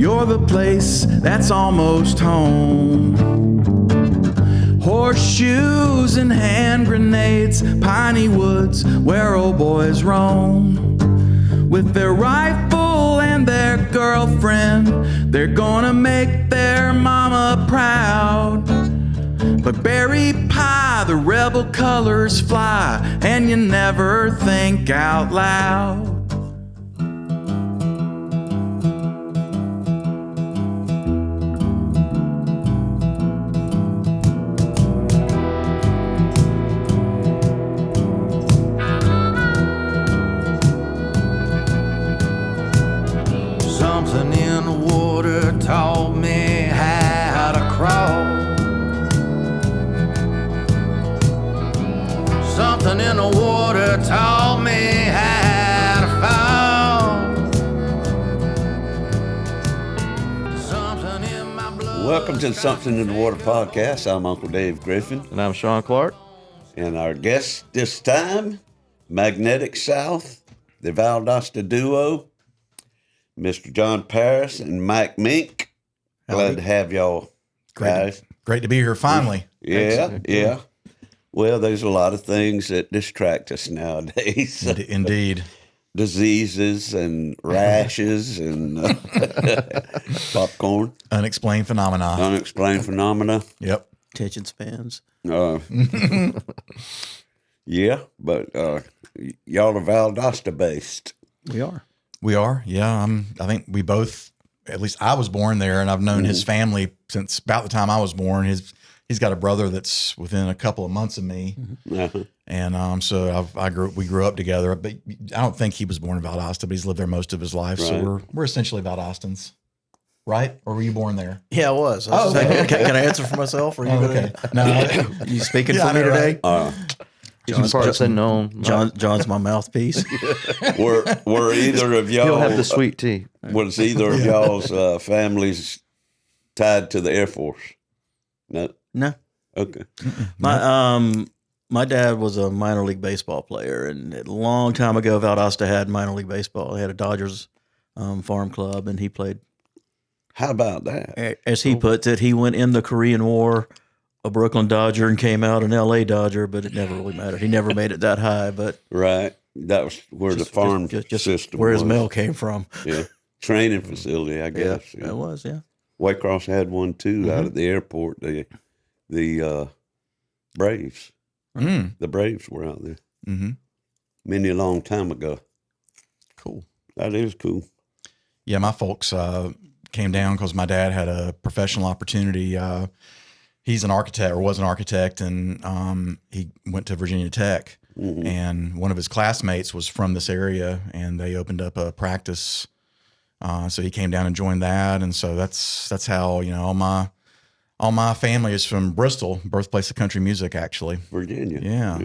you're the place that's almost home. Horseshoes and hand grenades, piney woods where old boys roam. With their rifle and their girlfriend, they're gonna make their mama proud. But berry pie, the rebel colors fly, and you never think out loud. Something in the water taught me how to crawl. Something in the water taught me how to fall. Something in my blood. Welcome to the Something in the Water podcast. I'm Uncle Dave Griffin. And I'm Sean Clark. And our guest this time, Magnetic South, the Valdosta duo, Mr. Jon Parris and Mink. Glad to have y'all guys. Great to be here finally. Yeah. Well, there's a lot of things that distract us nowadays. Indeed. Diseases and rashes and popcorn. Unexplained phenomena. Yep. Attention spans. Yeah, but y'all are Valdosta based. We are. We are, yeah. I think we both, at least I was born there, and I've known his family since about the time I was born. He's got a brother that's within a couple of months of me, and so we grew up together. But I don't think he was born in Valdosta, but he's lived there most of his life. Right. So we're essentially Valdostans, right? Or were you born there? Yeah, I was. Okay. Can I answer for myself? Or you okay. No, you speaking for me today? John's my mouthpiece. Were either of y'all? He'll have the sweet tea. Was either of y'all's families tied to the Air Force? No. Okay. My dad was a minor league baseball player, and a long time ago, Valdosta had minor league baseball. They had a Dodgers farm club, and he played. How about that? As he puts it, he went in the Korean War, a Brooklyn Dodger, and came out an L.A. Dodger, but it never really mattered. He never made it that high, but right. That was where the farm system where was. his mail came from. Yeah, training facility, I guess. Yeah, it was. Yeah, Waycross had one too out at the airport. The Braves. The Braves were out there. Many a long time ago. Cool. That is cool. Yeah, my folks came down because my dad had a professional opportunity. He's an architect, or was an architect, and he went to Virginia Tech. And one of his classmates was from this area, and they opened up a practice. So he came down and joined that, and so that's how all my family is from Bristol, birthplace of country music, actually. Virginia. Yeah.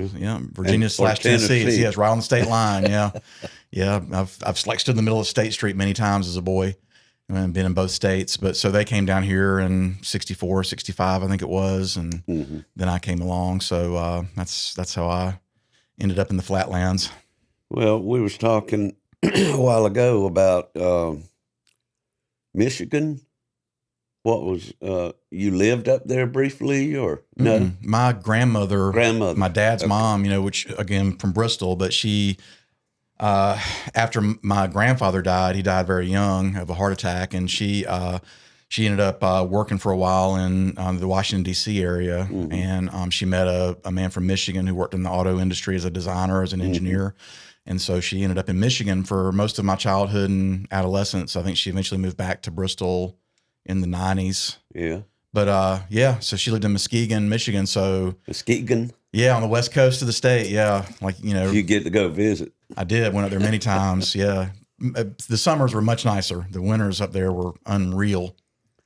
Virginia / Tennessee. It's right on the state line. Yeah. I've stood in the middle of State Street many times as a boy. And been in both states, but so they came down here in 64, 65, I think it was, and then I came along. So that's how I ended up in the Flatlands. Well, we was talking a while ago about Michigan. What was you lived up there briefly, or no? My grandmother, my dad's mom, which again from Bristol, but she. After my grandfather died, he died very young of a heart attack, and she ended up working for a while in the Washington, D.C. area, and she met a man from Michigan who worked in the auto industry as a designer, as an engineer, and so she ended up in Michigan for most of my childhood and adolescence. I think she eventually moved back to Bristol in the 90s. Yeah. But so she lived in Muskegon, Michigan. So Muskegon? Yeah, on the west coast of the state, yeah. You get to go visit. I did. Went up there many times, yeah. The summers were much nicer. The winters up there were unreal.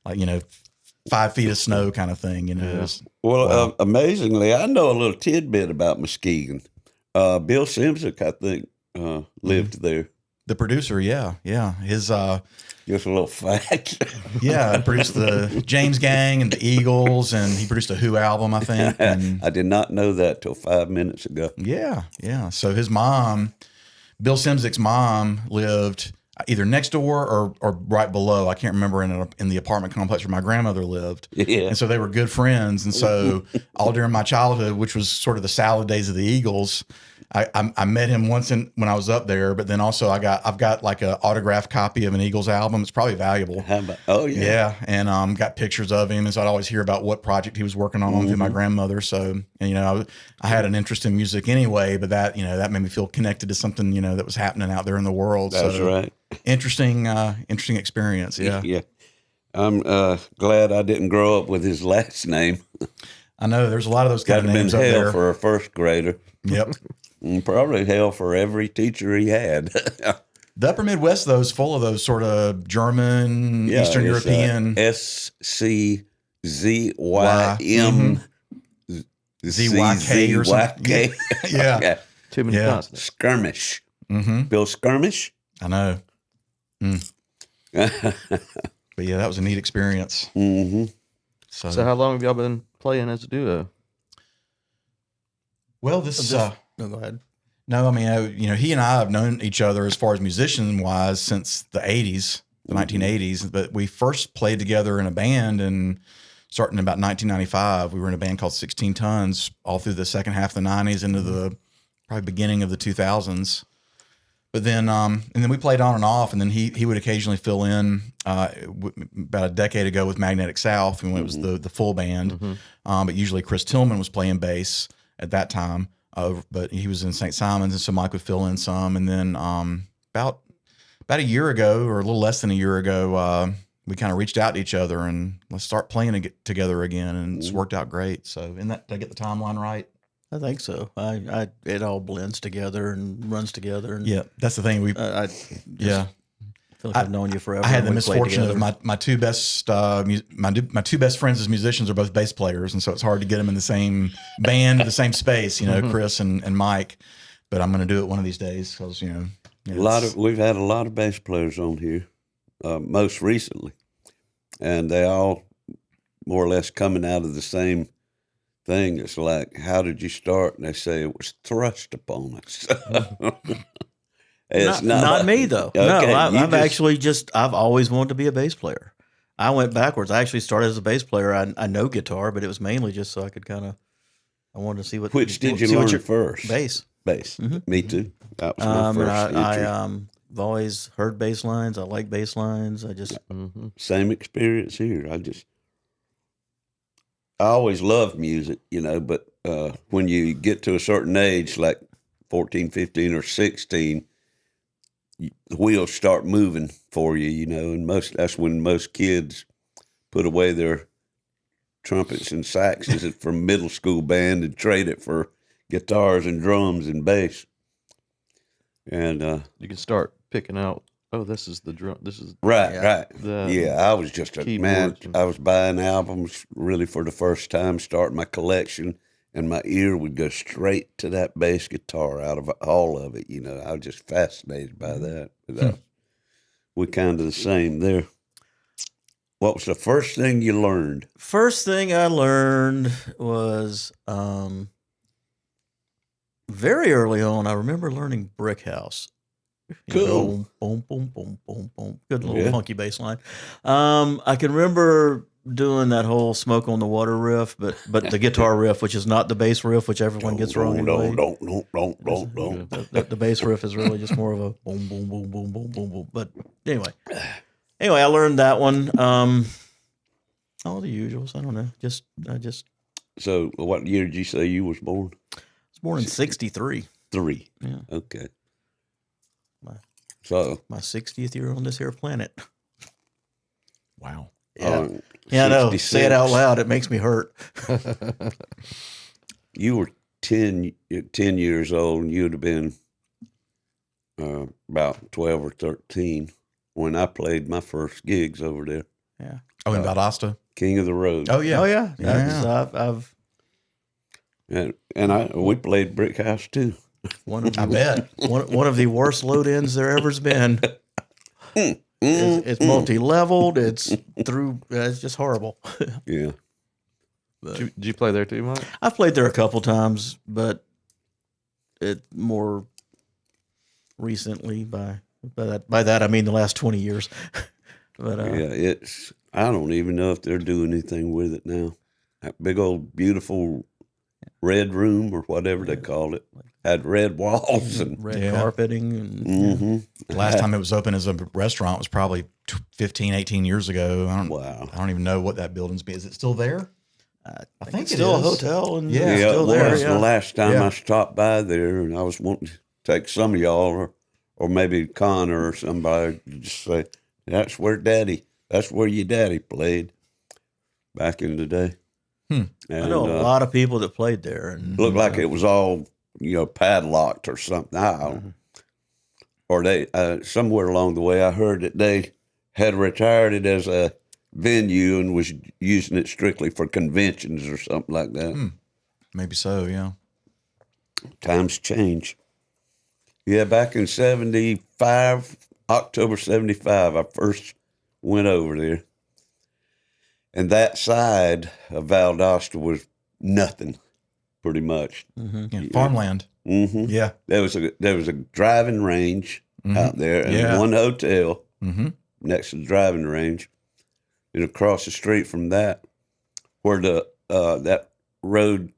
5 feet of snow kind of thing, Yeah. Well, amazingly, I know a little tidbit about Muskegon. Bill Simzik, I think, lived there. The producer, yeah. His just a little fact. Yeah, he produced the James Gang and the Eagles, and he produced a Who album, I think. And I did not know that till 5 minutes ago. Yeah. So his mom, Bill Simzik's mom, lived either next door or right below. I can't remember in the apartment complex where my grandmother lived. Yeah. And so they were good friends. And so all during my childhood, which was sort of the salad days of the Eagles, I met him once when I was up there, but then also I've got like an autographed copy of an Eagles album. It's probably valuable. How about, oh yeah. Yeah. And got pictures of him. And so I'd always hear about what project he was working on through my grandmother. So, and, you know, I had an interest in music anyway, but that, you know, that made me feel connected to something, you know, that was happening out there in the world. That's right. Interesting experience. Yeah. Yeah. I'm glad I didn't grow up with his last name. I know there's a lot of those kind Got of been names up hell there. for a first grader. Yep. And probably hell for every teacher he had. The upper Midwest, though, is full of those sort of German, Eastern European. SCZYM. ZYK or something. Yeah. Too many consonants. Skirmish. Mm-hmm. Bill Skirmish. I know. But yeah, that was a neat experience. Mm-hmm. So how long have y'all been playing as a duo? Well, this No, go ahead. no, I mean, you know, he and I have known each other as far as musician wise since the 80s, the 1980s. But we first played together in a band and starting in about 1995. We were in a band called 16 Tons all through the second half of the 90s into the probably beginning of the 2000s. But then, and then we played on and off, and then he would occasionally fill in about a decade ago with Magnetic South when it was the full band. But usually Chris Tillman was playing bass at that time, but he was in St. Simon's, and so Mike would fill in some. And then about a year ago, or a little less than a year ago, we kind of reached out to each other and let's start playing together again, and it's worked out great. So, did I get the timeline right? I think so. It all blends together and runs together. And Yeah, that's the thing. I yeah. feel like I've known you forever. I had and the we played misfortune of together. my two best my two best friends as musicians are both bass players, and so it's hard to get them in the same band, the same space. You know, Chris and Mike. But I'm going to do it one of these days because We've had a lot of bass players on here, most recently, and they all more or less coming out of the same thing. It's like, how did you start? And they say it was thrust upon us. It's not me though. Okay, No, I've always wanted to be a bass player. I went backwards. I actually started as a bass player. I know guitar, but it was mainly just so I could I wanted to see what. Which did you learn first? Bass. Bass. Me too. That was my first entry. I've always heard bass lines. I like bass lines. I just Same experience here. I always loved music, but when you get to a certain age, like 14, 15, or 16, the wheels start moving for you, and that's when most kids put away their trumpets and saxes from middle school band and trade it for guitars and drums and bass. And You can start picking out, oh, this is the drum. This is right. the I was just a man. keyboard. I was buying albums really for the first time, starting my collection, and my ear would go straight to that bass guitar out of all of it. I was just fascinated by that. But, we're kind of the same there. What was the first thing you learned? First thing I learned was very early on. I remember learning Brick House. Cool. Boom, boom, boom, boom, boom. Good little funky bass line. I can remember doing that whole Smoke on the Water riff, but the guitar riff, which is not the bass riff, which everyone gets wrong anyway. Don't. The bass riff is really just more of a boom, boom, boom, boom, boom, boom, boom. But anyway, I learned that one. All the usuals. I don't know. I just So, what year did you say you was born? was born in '63. 3. Yeah. Okay. My 60th year on this here planet. wow. Yeah, I know. 66. Say it out loud. It makes me hurt. You were 10 years old, and you'd have been about 12 or 13 when I played my first gigs over there. Yeah. Oh, in Valdosta. King of the Road. Oh yeah. Oh yeah. Yeah. I've And we played Brick House too. I bet. one of the worst load ins there ever's been. It's multi-leveled. It's through. It's just horrible. Yeah. Did you play there too, Mike? I've played there a couple times, but it more recently by By that I mean the last 20 years. But yeah, I don't even know if they're doing anything with it now. That big old beautiful red room or whatever they called it had red walls and red carpeting. And mm-hmm. Last time it was open as a restaurant was probably 15, 18 years ago. Wow. I don't even know what that building's been. Is it still there? I think it's it still is. a hotel, and Yeah. it's Yeah, still it there. was Yeah. the last time Yeah. I stopped by there, and I was wanting to take some of y'all or maybe Connor or somebody to just say, that's where your daddy played back in the day. And, I know a lot of people that played there, and looked like it was all, padlocked or something. I don't know. Or they, somewhere along the way, I heard that they had retired it as a venue and was using it strictly for conventions or something like that. Maybe so, yeah. Times change. Yeah, back in 75, October 75, I first went over there. And that side of Valdosta was nothing, pretty much. Yeah, farmland. Mm-hmm. Yeah. There was a driving range out there and one hotel next to the driving range. And across the street from that, where the that road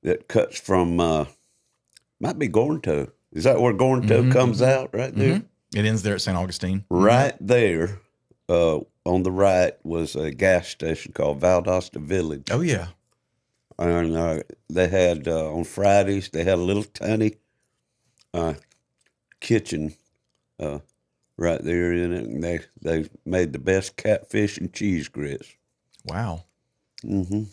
that cuts from might be Gornto. Is that where Gornto comes out right there? It ends there at St. Augustine. Right there, on the right was a gas station called Valdosta Village. Oh, yeah. And they had on Fridays they had a little tiny kitchen right there in it, and they made the best catfish and cheese grits. Wow. Mm-hmm.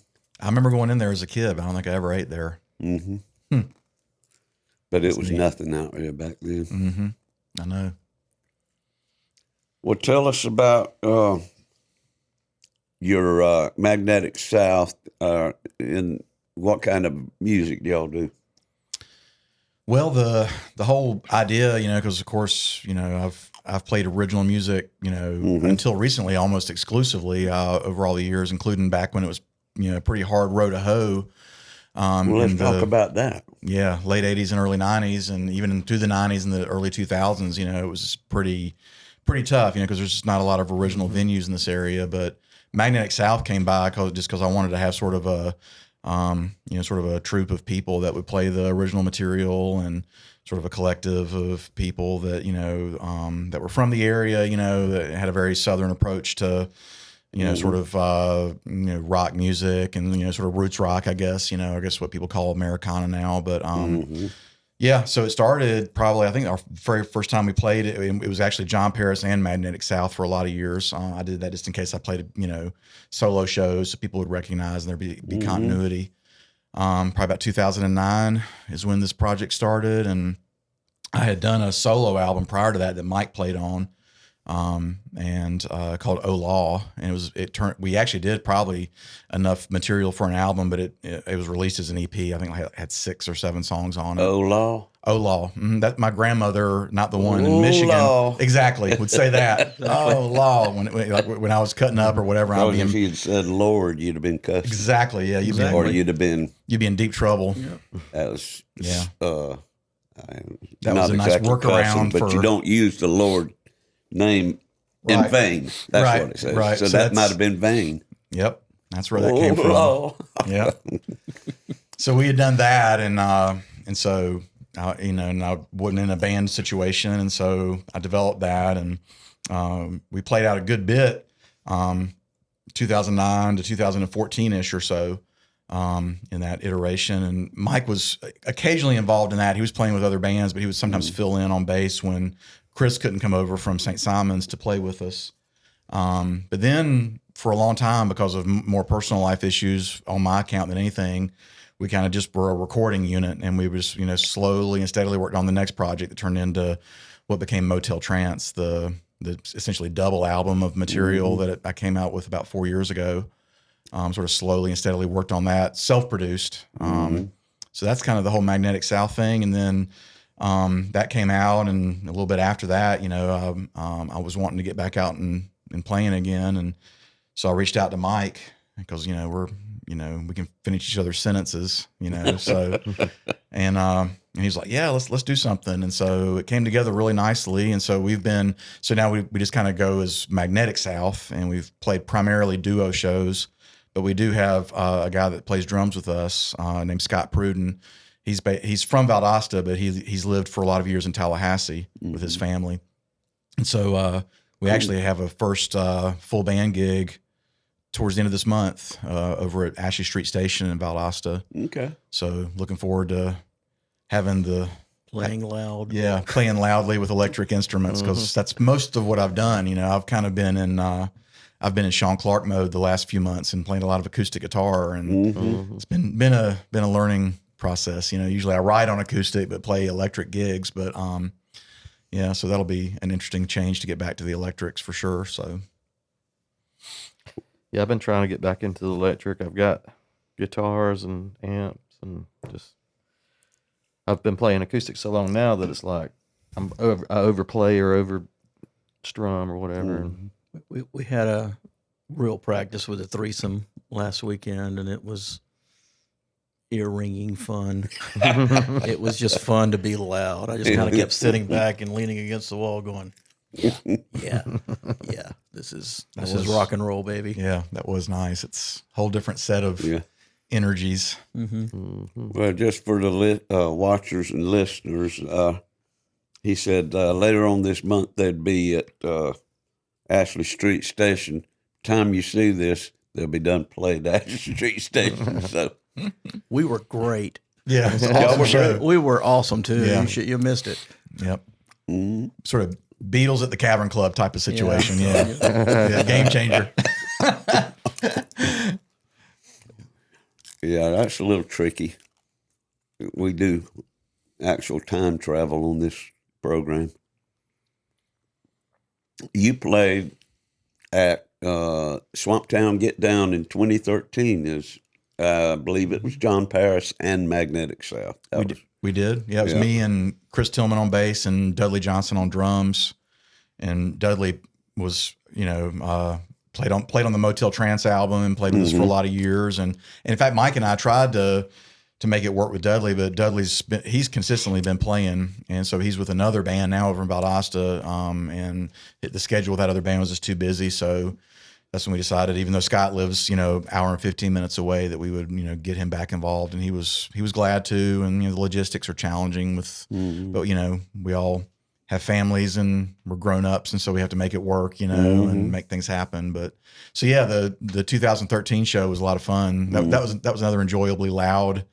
I remember going in there as a kid, but I don't think I ever ate there. Mm-hmm. But it was nothing out there back then. I know. Well, tell us about your Magnetic South and what kind of music do y'all do? Well, the whole idea, because of course, I've played original music, until recently, almost exclusively over all the years, including back when it was, pretty hard row to hoe. Well, let's talk about that. Yeah, late 80s and early 90s, and even through the 90s and the early 2000s, it was pretty tough, because there's just not a lot of original venues in this area. But Magnetic South came by because I wanted to have sort of a sort of a troupe of people that would play the original material, and sort of a collective of people that that were from the area, that had a very southern approach to sort of rock music and sort of roots rock, I guess what people call Americana now. But yeah, so it started probably, I think our very first time we played it was actually Jon Parris and Magnetic South for a lot of years. I did that just in case I played solo shows so people would recognize and there'd be continuity. Probably about 2009 is when this project started, and I had done a solo album prior to that Mike played on, and called O Law, and we actually did probably enough material for an album, but it was released as an EP. I think it had 6 or 7 songs on it. O Law. That my grandmother, not the one in Michigan, law. Exactly, would say that. Oh, law, when I was cutting up or whatever. If you had said Lord, you'd have been cussed. Exactly, yeah, you'd be in deep trouble. Yeah. That was that was a nice workaround, but you don't use the Lord name in vain. That's what it says. Right. So that might have been vain. Yep, that's where that came from. Law. Yeah. So we had done that, and so and I wasn't in a band situation, and so I developed that, and we played out a good bit, 2009 to 2014 ish or so, in that iteration. And Mike was occasionally involved in that. He was playing with other bands, but he would sometimes fill in on bass when Chris couldn't come over from St. Simon's to play with us. But then for a long time, because of more personal life issues on my account than anything, we kind of just were a recording unit, and we just, slowly and steadily worked on the next project that turned into what became Motel Trance, the essentially double album of material that I came out with about 4 years ago. Sort of slowly and steadily worked on that, self-produced. So that's kind of the whole Magnetic South thing. And then that came out, and a little bit after that, I was wanting to get back out and playing again. And so I reached out to Mike because, we can finish each other's sentences, so, and And he's like, yeah, let's do something. And so it came together really nicely. And so now we just kind of go as Magnetic South, and we've played primarily duo shows, but we do have a guy that plays drums with us named Scott Pruden. He's from Valdosta, but he's lived for a lot of years in Tallahassee with his family. And so we actually have a first full band gig towards the end of this month over at Ashley Street Station in Valdosta. Okay. So looking forward to having playing loud. Yeah, playing loudly with electric instruments, because that's most of what I've done. You know, I've kind of been in Sean Clark mode the last few months and playing a lot of acoustic guitar, and it's been a learning process. You know, usually I write on acoustic but play electric gigs, but yeah, so that'll be an interesting change to get back to the electrics for sure. So yeah, I've been trying to get back into the electric. I've got guitars and amps, and I've been playing acoustic so long now that it's like I overplay or over strum or whatever. And We had a real practice with a threesome last weekend, and it was ear-ringing fun. It was just fun to be loud. I just kind of kept sitting back and leaning against the wall going, yeah, this is rock and roll, baby. yeah, that was nice. It's a whole different set of energies. Well, just for the watchers and listeners, he said later on this month they'd be at Ashley Street Station. Time you see this, they'll be done playing at Ashley Street Station. So we were great. Yeah, it's an awesome show. We were awesome too. Yeah. You missed it. Yep. Sort of Beatles at the Cavern Club type of situation. Yeah, game changer. yeah, that's a little tricky. We do actual time travel on this program. You played at Swamptown Get Down in 2013. I believe it was Jon Parris and Magnetic South. We did. Yeah, it was me and Chris Tillman on bass and Dudley Johnson on drums. And Dudley was, played on the Motel Trance album and played with us for a lot of years. And in fact, Mike and I tried to make it work with Dudley, but he's consistently been playing, and so he's with another band now over in Valdosta. And the schedule with that other band was just too busy, so that's when we decided, even though Scott lives, hour and 15 minutes away, that we would, get him back involved. And he was glad to. And, the logistics are challenging but, we all have families and we're grown ups. And so we have to make it work, and make things happen. But so, yeah, the 2013 show was a lot of fun. That was another enjoyably loud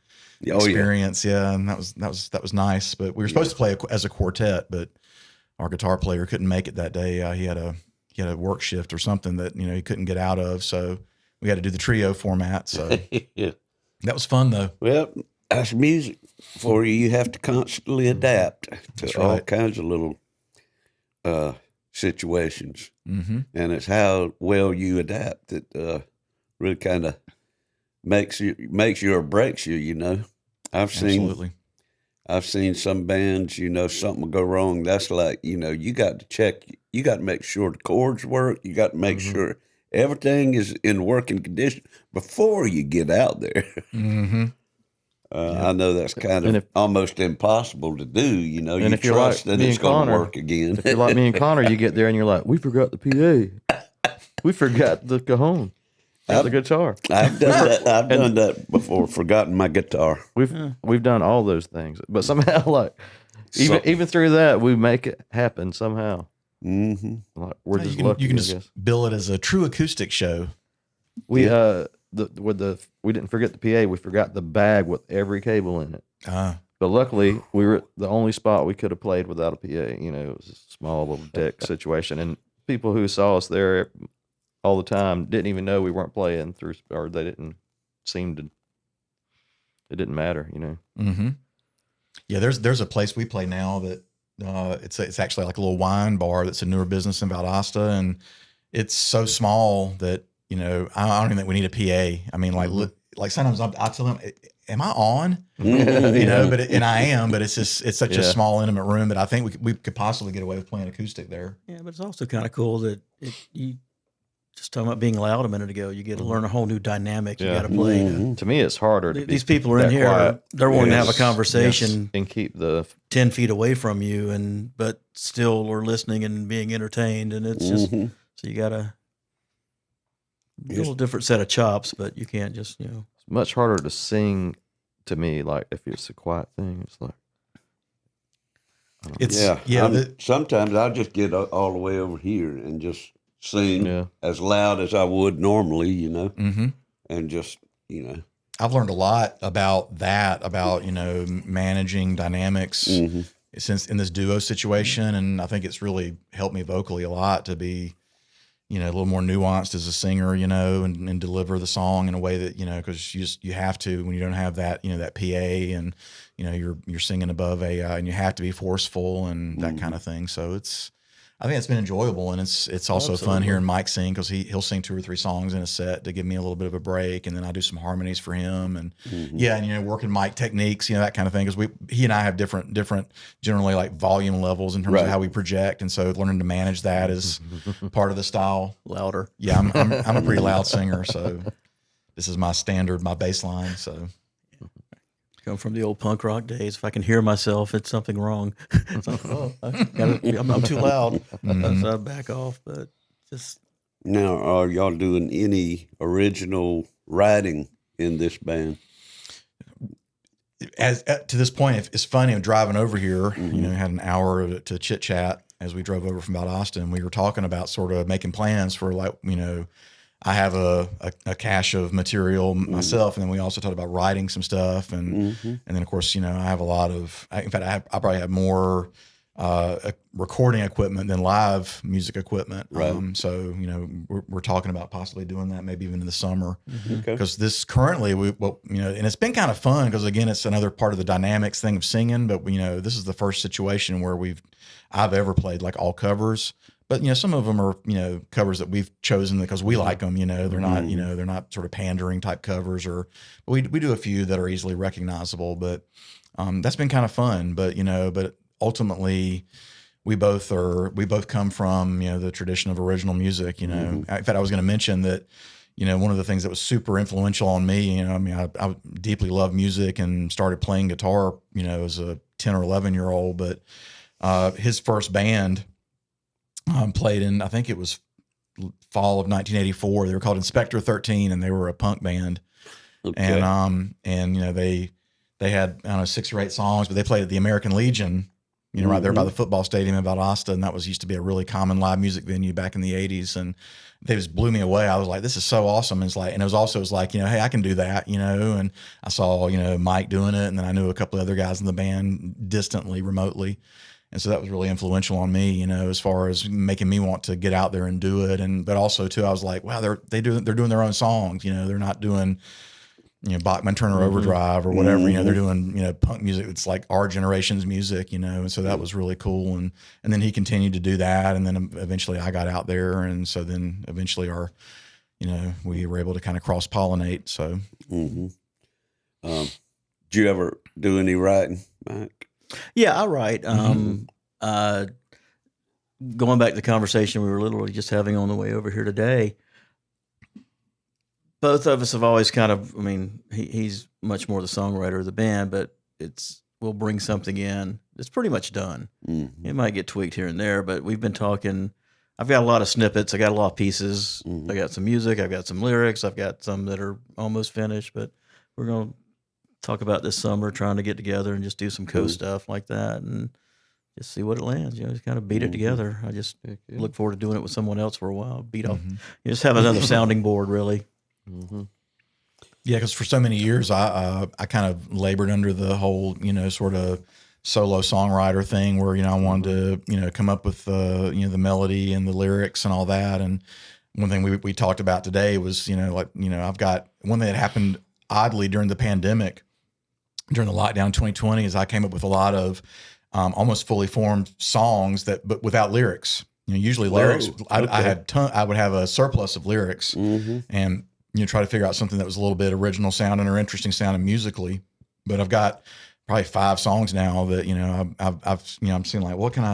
experience. Yeah. And that was nice. But we were supposed to play as a quartet, but our guitar player couldn't make it that day. He had a work shift or something that, he couldn't get out of. So we had to do the trio format. So that was fun though. Well, that's music for you. You have to constantly adapt to all kinds of little situations. And it's how well you adapt that really kind of makes you or breaks you, Absolutely. I've seen some bands, something will go wrong. That's like, you got to check, you got to make sure the chords work. You got to make sure everything is in working condition before you get out there. I know that's kind of almost impossible to do. You trust that it's going to work again. If you're like me and Connor, you get there and you're like, we forgot the PA. We forgot the cajon. The guitar. I've done that. I've done that before. Forgotten my guitar. We've done all those things, but somehow, even through that, we make it happen somehow. Like we're just lucky. You can just bill it as a true acoustic show. We we didn't forget the PA. We forgot the bag with every cable in it. But luckily, we were at the only spot we could have played without a PA. It was a small little deck situation, and people who saw us there all the time didn't even know we weren't playing through, or they didn't seem to. It didn't matter, Yeah, there's a place we play now that it's actually like a little wine bar that's a newer business in Valdosta, and it's so small that I don't even think we need a PA. I mean, like sometimes I tell them, "Am I on?" And I am, but it's such a small, intimate room that I think we could possibly get away with playing acoustic there. Yeah, but it's also kind of cool that just talking about being loud a minute ago. You get to learn a whole new dynamic. You Yeah. got to play. To me, it's harder. These people are in that here. quiet. They're wanting to have a Yes. conversation and keep the 10 feet away from you, but still are listening and being entertained. And it's just, so you got to a little different set of chops, but you can't just, it's much harder to sing to me. Like if it's a quiet thing, it's like Sometimes I'll just get all the way over here and just sing as loud as I would normally, and just I've learned a lot about that, about managing dynamics since in this duo situation, and I think it's really helped me vocally a lot to be a little more nuanced as a singer, and deliver the song in a way that because you have to when you don't have that that PA and you're singing above and you have to be forceful and that kind of thing. So I think it's been enjoyable, and it's also fun hearing Mike sing because he'll sing 2 or 3 songs in a set to give me a little bit of a break, and then I do some harmonies for him, and and working Mike techniques, that kind of thing, because he and I have different generally like volume levels in terms of how we project, and so learning to manage that is part of the style. louder. Yeah, I'm a pretty loud singer, so this is my standard, my baseline. So. Come from the old punk rock days. If I can hear myself, it's something wrong. So, I'm too loud. So I back off. But just now, are y'all doing any original writing in this band? As to this point, it's funny. I'm driving over here. Had an hour to chit chat as we drove over from Valdosta, and we were talking about sort of making plans for I have a cache of material myself, and then we also talked about writing some stuff, and then of course I have a lot of. In fact, I probably have more recording equipment than live music equipment. Right. So we're talking about possibly doing that maybe even in the summer, Okay. because this currently and it's been kind of fun because again it's another part of the dynamics thing of singing, but this is the first situation where I've ever played like all covers. But some of them are covers that we've chosen because we like them. They're not they're not sort of pandering type covers, but we do a few that are easily recognizable. But that's been kind of fun. But but ultimately we both come from the tradition of original music. In fact, I was going to mention that one of the things that was super influential on me. I deeply love music and started playing guitar as a 10 or 11-year-old. But his first band. Played in, I think it was fall of 1984. They were called Inspector 13, and they were a punk band. Okay. And they had, I don't know, 6 or 8 songs, but they played at the American Legion, right there by the football stadium in Valdosta, and that used to be a really common live music venue back in the 80s. And they just blew me away. I was like, this is so awesome. And it was like, hey, I can do that, and I saw, Mike doing it, and then I knew a couple of other guys in the band distantly, remotely. And so that was really influential on me, as far as making me want to get out there and do it. But also too, I was like, wow, they're doing their own songs. They're not doing, Bachman Turner Overdrive or whatever. They're doing, punk music. It's like our generation's music, And so that was really cool. And then he continued to do that. And then eventually I got out there. And so then eventually we were able to kind of cross pollinate. So. Did you ever do any writing, Mike? Yeah, I write. Going back to the conversation we were literally just having on the way over here today, both of us have always kind of, he's much more the songwriter of the band, but we'll bring something in. It's pretty much done. It might get tweaked here and there, but we've been talking. I've got a lot of snippets. I got a lot of pieces. I got some music. I've got some lyrics. I've got some that are almost finished, but we're going to talk about this summer, trying to get together and just do some stuff like that and just see what it lands. Just kind of beat it together. I just look forward to doing it with someone else for a while. Beat off. You just have another sounding board, really. Yeah, because for so many years, I kind of labored under the whole, sort of solo songwriter thing where, I wanted to, come up with, the melody and the lyrics and all that. And one thing we talked about today was, I've got one thing that happened oddly during the pandemic, during the lockdown 2020, is I came up with a lot of almost fully formed songs but without lyrics. Usually lyrics. I would have a surplus of lyrics, and try to figure out something that was a little bit original sounding or interesting sounding musically. But I've got probably 5 songs now that, I've I'm seeing like, what can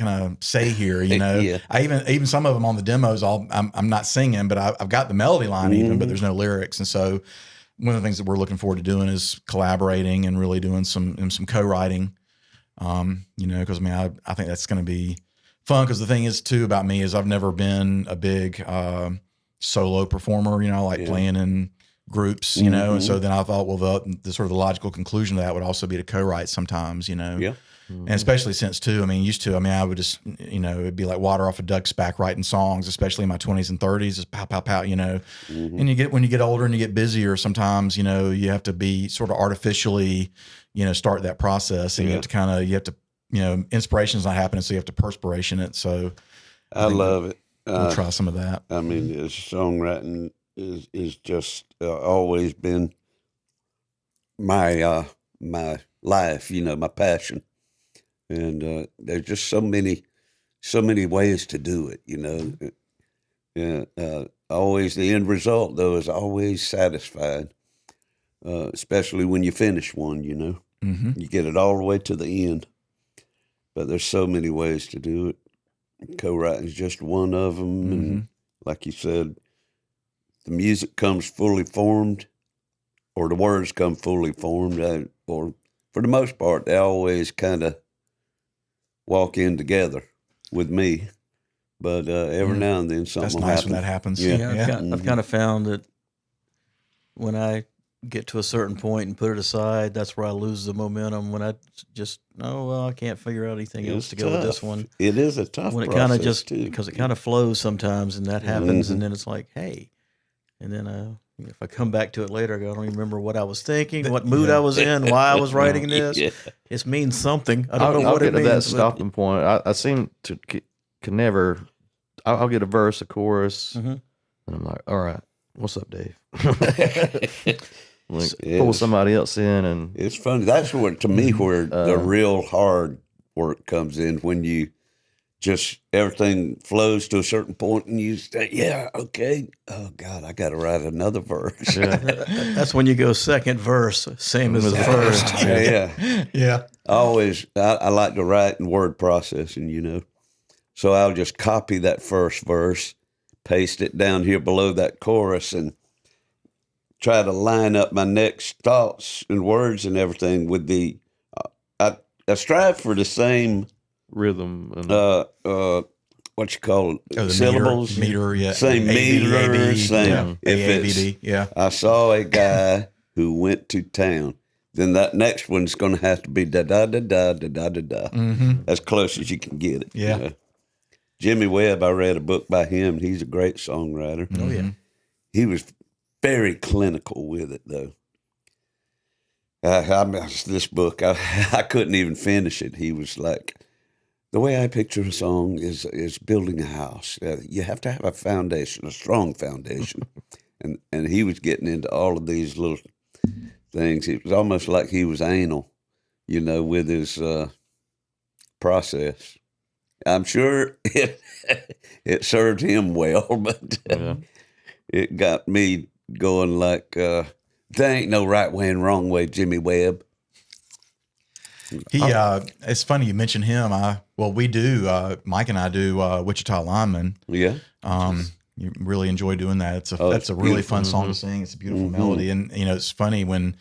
I say here? Yeah. I even some of them on the demos, I'm not singing, but I've got the melody line even, but there's no lyrics. And so one of the things that we're looking forward to doing is collaborating and really doing some co-writing. Because I think that's going to be fun. Because the thing is too about me is I've never been a big solo performer. I like playing in groups, and so then I thought, well, the sort of the logical conclusion of that would also be to co-write sometimes, Yeah. And especially since too, I would just, it'd be like water off a duck's back writing songs, especially in my 20s and 30s, just pow, pow, pow, and when you get older and you get busier, sometimes, you have to be sort of artificially, start that process, and you have to, inspiration's not happening. So you have to perspiration it. So I love it. We'll try some of that. Songwriting is just always been my my life, my passion, and there's just so many ways to do it. Always the end result though is always satisfied, especially when you finish one. You get it all the way to the end, but there's so many ways to do it. Co-writing is just one of them, and like you said, the music comes fully formed, or the words come fully formed, or for the most part, they always kind of walk in together with me. But every now and then something will happen. When that happens. I've kind of found that when I get to a certain point and put it aside, that's where I lose the momentum. When I just, I can't figure out anything else to go with this one. It is a tough when it process kind of just too. Because it kind of flows sometimes, and that happens, and then it's like, hey, and then if I come back to it later, I don't even remember what I was thinking, what mood I was in, why I was writing this. It means something. I don't know what it means. I'll get to that stopping point. I seem to can never. I'll get a verse, a chorus, and I'm like, all right, what's up, Dave? Pull somebody else in, and it's funny. That's where the real hard work comes in, when you just everything flows to a certain point, and you say, "Yeah, okay, oh God, I got to write another verse." That's when you go second verse, same as the first. Yeah. I like to write in word processing, so I'll just copy that first verse, paste it down here below that chorus, and try to line up my next thoughts and words and everything with the. I strive for the same rhythm and what you call it, syllables, meter, same meter, same. AABD, I saw a guy who went to town. Then that next one's going to have to be da da da da da da da da. As close as you can get it. Yeah. Jimmy Webb, I read a book by him. He's a great songwriter. Oh yeah. He was very clinical with it, though. This book, I couldn't even finish it. He was like, the way I picture a song is building a house. You have to have a foundation, a strong foundation. and he was getting into all of these little things. It was almost like he was anal, with his process. I'm sure it served him well, but it got me going like, there ain't no right way and wrong way, Jimmy Webb. It's funny you mentioned him. We do, Mike and I do Wichita Lineman. Yeah. You really enjoy doing that. That's a really fun song to sing. It's a beautiful melody. And, it's funny when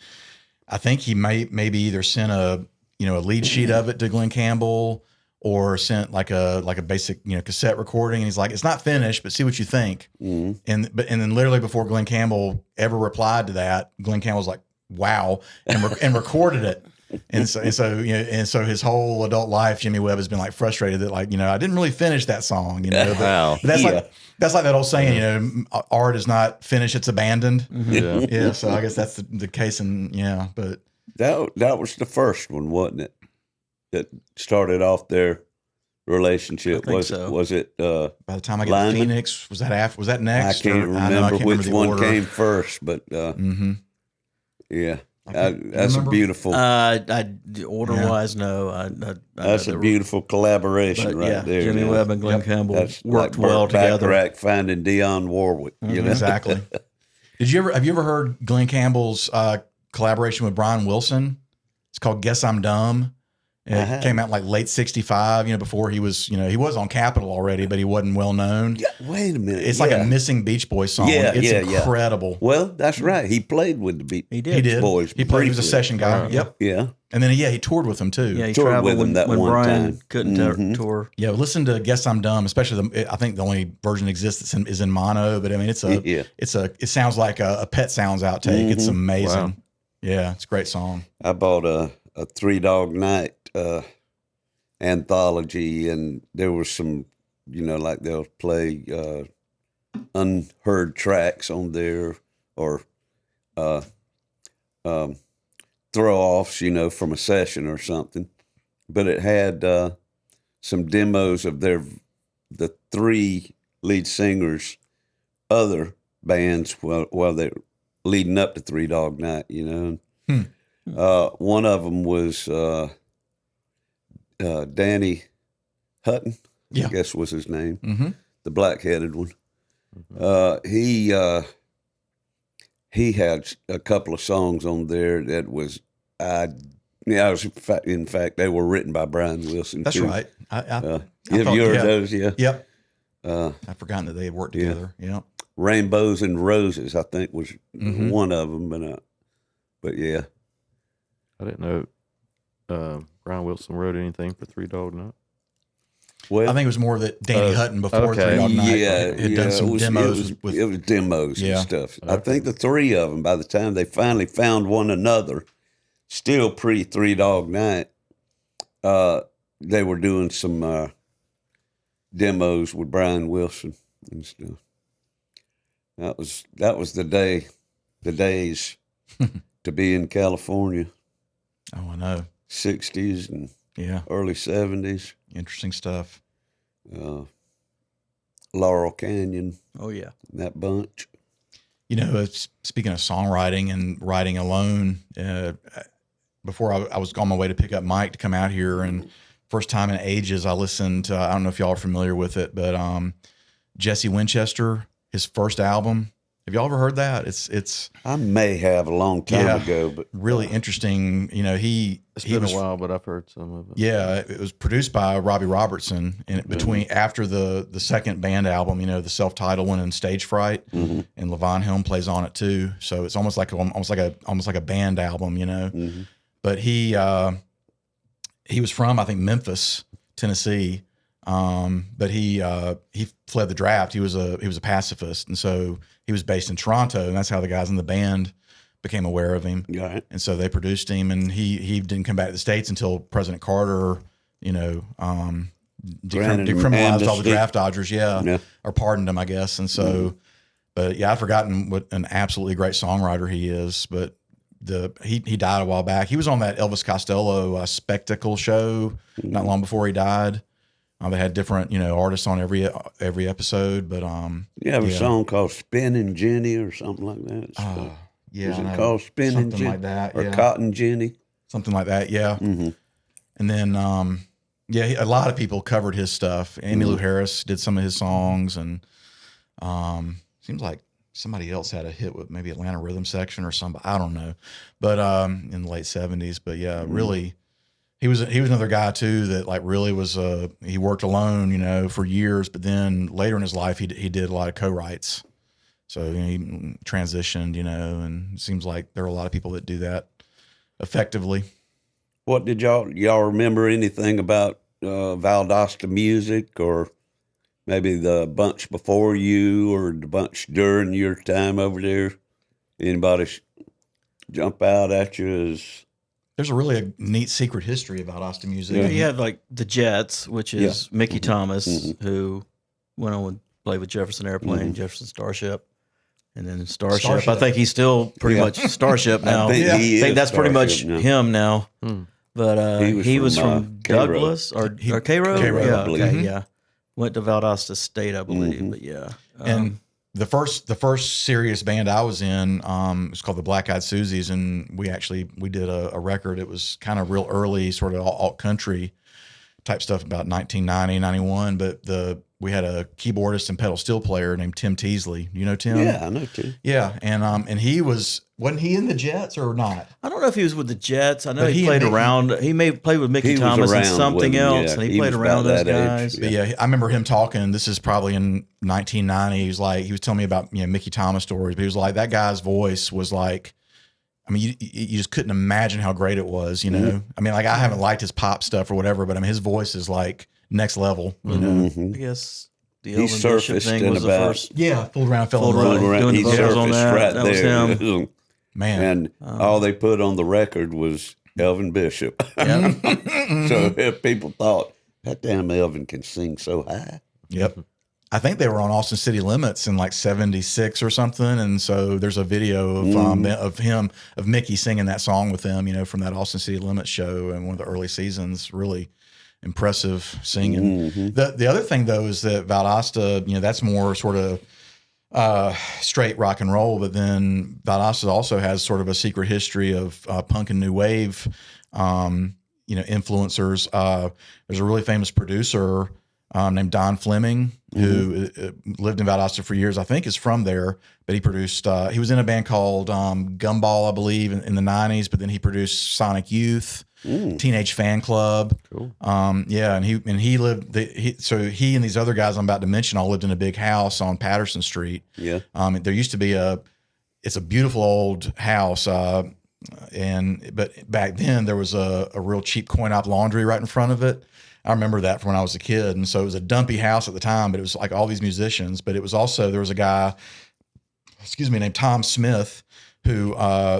I think he maybe either sent a lead sheet of it to Glenn Campbell, or sent like a basic, cassette recording. And he's like, it's not finished, but see what you think. And then literally before Glenn Campbell ever replied to that, Glenn Campbell's like, wow, and recorded it. And so his whole adult life, Jimmy Webb has been like frustrated that I didn't really finish that song, Wow. But that's like that old saying, art is not finished, it's abandoned. Yeah. So I guess that's the case. But that was the first one, wasn't it? That started off their relationship. Was it by the time I got to Phoenix, was that next? I can't remember which one came first, but yeah. That's a beautiful. Order-wise, no. That's a beautiful collaboration right there. Jimmy Webb and Glenn Campbell worked like well together. Bacharach finding Dionne Warwick. Exactly. Have you ever heard Glenn Campbell's collaboration with Brian Wilson? It's called Guess I'm Dumb. It came out like late 65, before he was, he was on Capitol already, but he wasn't well known. Yeah, wait a minute. It's like a missing Beach Boys song. It's incredible. Yeah. Well, that's right. He played with the Beach Boys. He played. He was a session guy. Yep. Yeah. And then he toured with them too. Yeah, he toured traveled with them that when one Brian time. couldn't tour. Yeah, listen to "Guess I'm Dumb," especially I think the only version that exists is in mono. But I mean, it sounds like a Pet Sounds outtake. It's amazing. Wow. Yeah, it's a great song. I bought a Three Dog Night anthology, and there was some, like they'll play unheard tracks on there, or throw-offs, from a session or something. But it had some demos of the three lead singers' other bands while they're leading up to Three Dog Night, One of them was Danny Hutton, I guess was his name, the black-headed one. He had a couple of songs on there that was, in fact, they were written by Brian Wilson. That's too. right. Have you heard those? Yeah. Yep. I've forgotten that they had worked together. Yeah. Rainbows and Roses, I think, was one of them, but yeah. I didn't know Brian Wilson wrote anything for Three Dog Night. Well, I think it was more that Danny Hutton before Three Dog Night had done some demos. It was demos and stuff. Okay. I think the three of them, by the time they finally found one another, still pre-Three Dog Night, they were doing some demos with Brian Wilson and stuff. That was the days to be in California. Oh, I know. 60s and early 70s. Interesting stuff. Laurel Canyon. Oh, yeah. That bunch. Speaking of songwriting and writing alone, before I was on my way to pick up Mike to come out here, and first time in ages I listened to, I don't know if y'all are familiar with it, but Jesse Winchester, his first album. Have y'all ever heard that? It's. I may have a long time ago, but really interesting. It's been a while, but I've heard some of it. Yeah, it was produced by Robbie Robertson, and after the second band album, the self-titled one and Stage Fright, and Levon Helm plays on it too. So it's almost like a band album, But he was from, I think, Memphis, Tennessee. But he fled the draft. He was a pacifist, and so he was based in Toronto, and that's how the guys in the band became aware of him. Right. And so they produced him, and he didn't come back to the States until President Carter, decriminalized all the draft dodgers, or pardoned him, I guess. And so, but I've forgotten what an absolutely great songwriter he is. But he died a while back. He was on that Elvis Costello spectacle show not long before he died. They had different, artists on every episode, but you have a song called "Spinning Jenny" or something like that. Was it called "Spinning Jenny" like that, or "Cotton Jenny"? Something like that, yeah. And then, a lot of people covered his stuff. Emmylou Harris did some of his songs, and seems like somebody else had a hit with maybe Atlanta Rhythm Section or somebody. I don't know, but in the late '70s. But really. He was another guy too that really was he worked alone for years, but then later in his life he did a lot of co-writes, so he transitioned and it seems like there are a lot of people that do that effectively. What did y'all remember anything about Valdosta music, or maybe the bunch before you or the bunch during your time over there? Anybody jump out at you as? There's a neat secret history about Austin music. Yeah, you have like the Jets, which is Mickey Thomas, who went on to play with Jefferson Airplane, Jefferson Starship, and then Starship. I think he's still pretty much Starship now. I think that's pretty much him now. But he was from Douglas or Cairo. Yeah. Went to Valdosta State, I believe. But and the first serious band I was in was called the Black Eyed Susies, and we did a record. It was kind of real early, sort of alt country type stuff, about 1990, 91. But we had a keyboardist and pedal steel player named Tim Teasley. You know Tim? Yeah, I know Tim. Yeah, and he wasn't he in the Jets or not? I don't know if he was with the Jets. I know But he he played and Mickey- around. He may play with Mickey He was Thomas and around something with him, else, yeah. and he He played was around about those that age. guys. But yeah, I remember him talking. This is probably in 1990. He was telling me about Mickey Thomas stories. But he was like, that guy's voice was like, I mean, you just couldn't imagine how great it was. You know, I mean, like I haven't liked his pop stuff or whatever, but I mean, his voice is like next level. You know, I guess the He Elvin Bishop surfaced thing in was the about- first. yeah, fooled around, fell in Fooled love. around. Doing He the vocals on surfaced that. right That was there. him. Man, And all they put on the record was Elvin Bishop. Yeah. So if people thought, that damn Elvin can sing so high. Yep. I think they were on Austin City Limits in like '76 or something, and so there's a video of Mickey singing that song with them, from that Austin City Limits show in one of the early seasons. Really impressive singing. The other thing though is that Valdosta, that's more sort of straight rock and roll, but then Valdosta also has sort of a secret history of punk and new wave, influencers. There's a really famous producer named Don Fleming, who lived in Valdosta for years. I think is from there, but he produced. He was in a band called Gumball, I believe, in the '90s. But then he produced Sonic Youth, Teenage Fan Club. Cool. And he lived. He and these other guys I'm about to mention all lived in a big house on Patterson Street. Yeah. There used to be it's a beautiful old house. But back then there was a real cheap coin-op laundry right in front of it. I remember that from when I was a kid. And so it was a dumpy house at the time, but it was like all these musicians. But it was also, there was a guy, named Tom Smith, who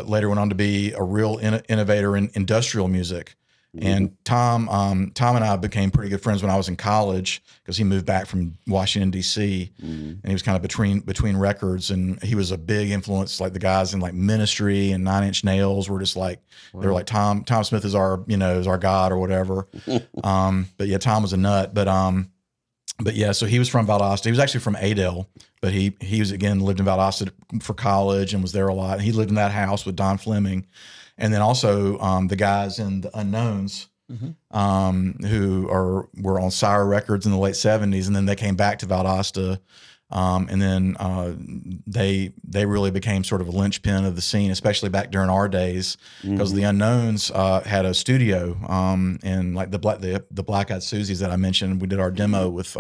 later went on to be a real innovator in industrial music. And Tom and I became pretty good friends when I was in college because he moved back from Washington, D.C. And he was kind of between records. And he was a big influence, like the guys in like Ministry and Nine Inch Nails were just like, they were like, Tom Smith is our God or whatever. But yeah, Tom was a nut. But yeah, so he was from Valdosta. He was actually from Adel, but he was, again, lived in Valdosta for college and was there a lot. And he lived in that house with Don Fleming. And then also the guys in the Unknowns, who were on Sire Records in the late '70s, and then they came back to Valdosta, and then they really became sort of a linchpin of the scene, especially back during our days, because the Unknowns had a studio, and like the Black Eyed Susies that I mentioned, we did our demo with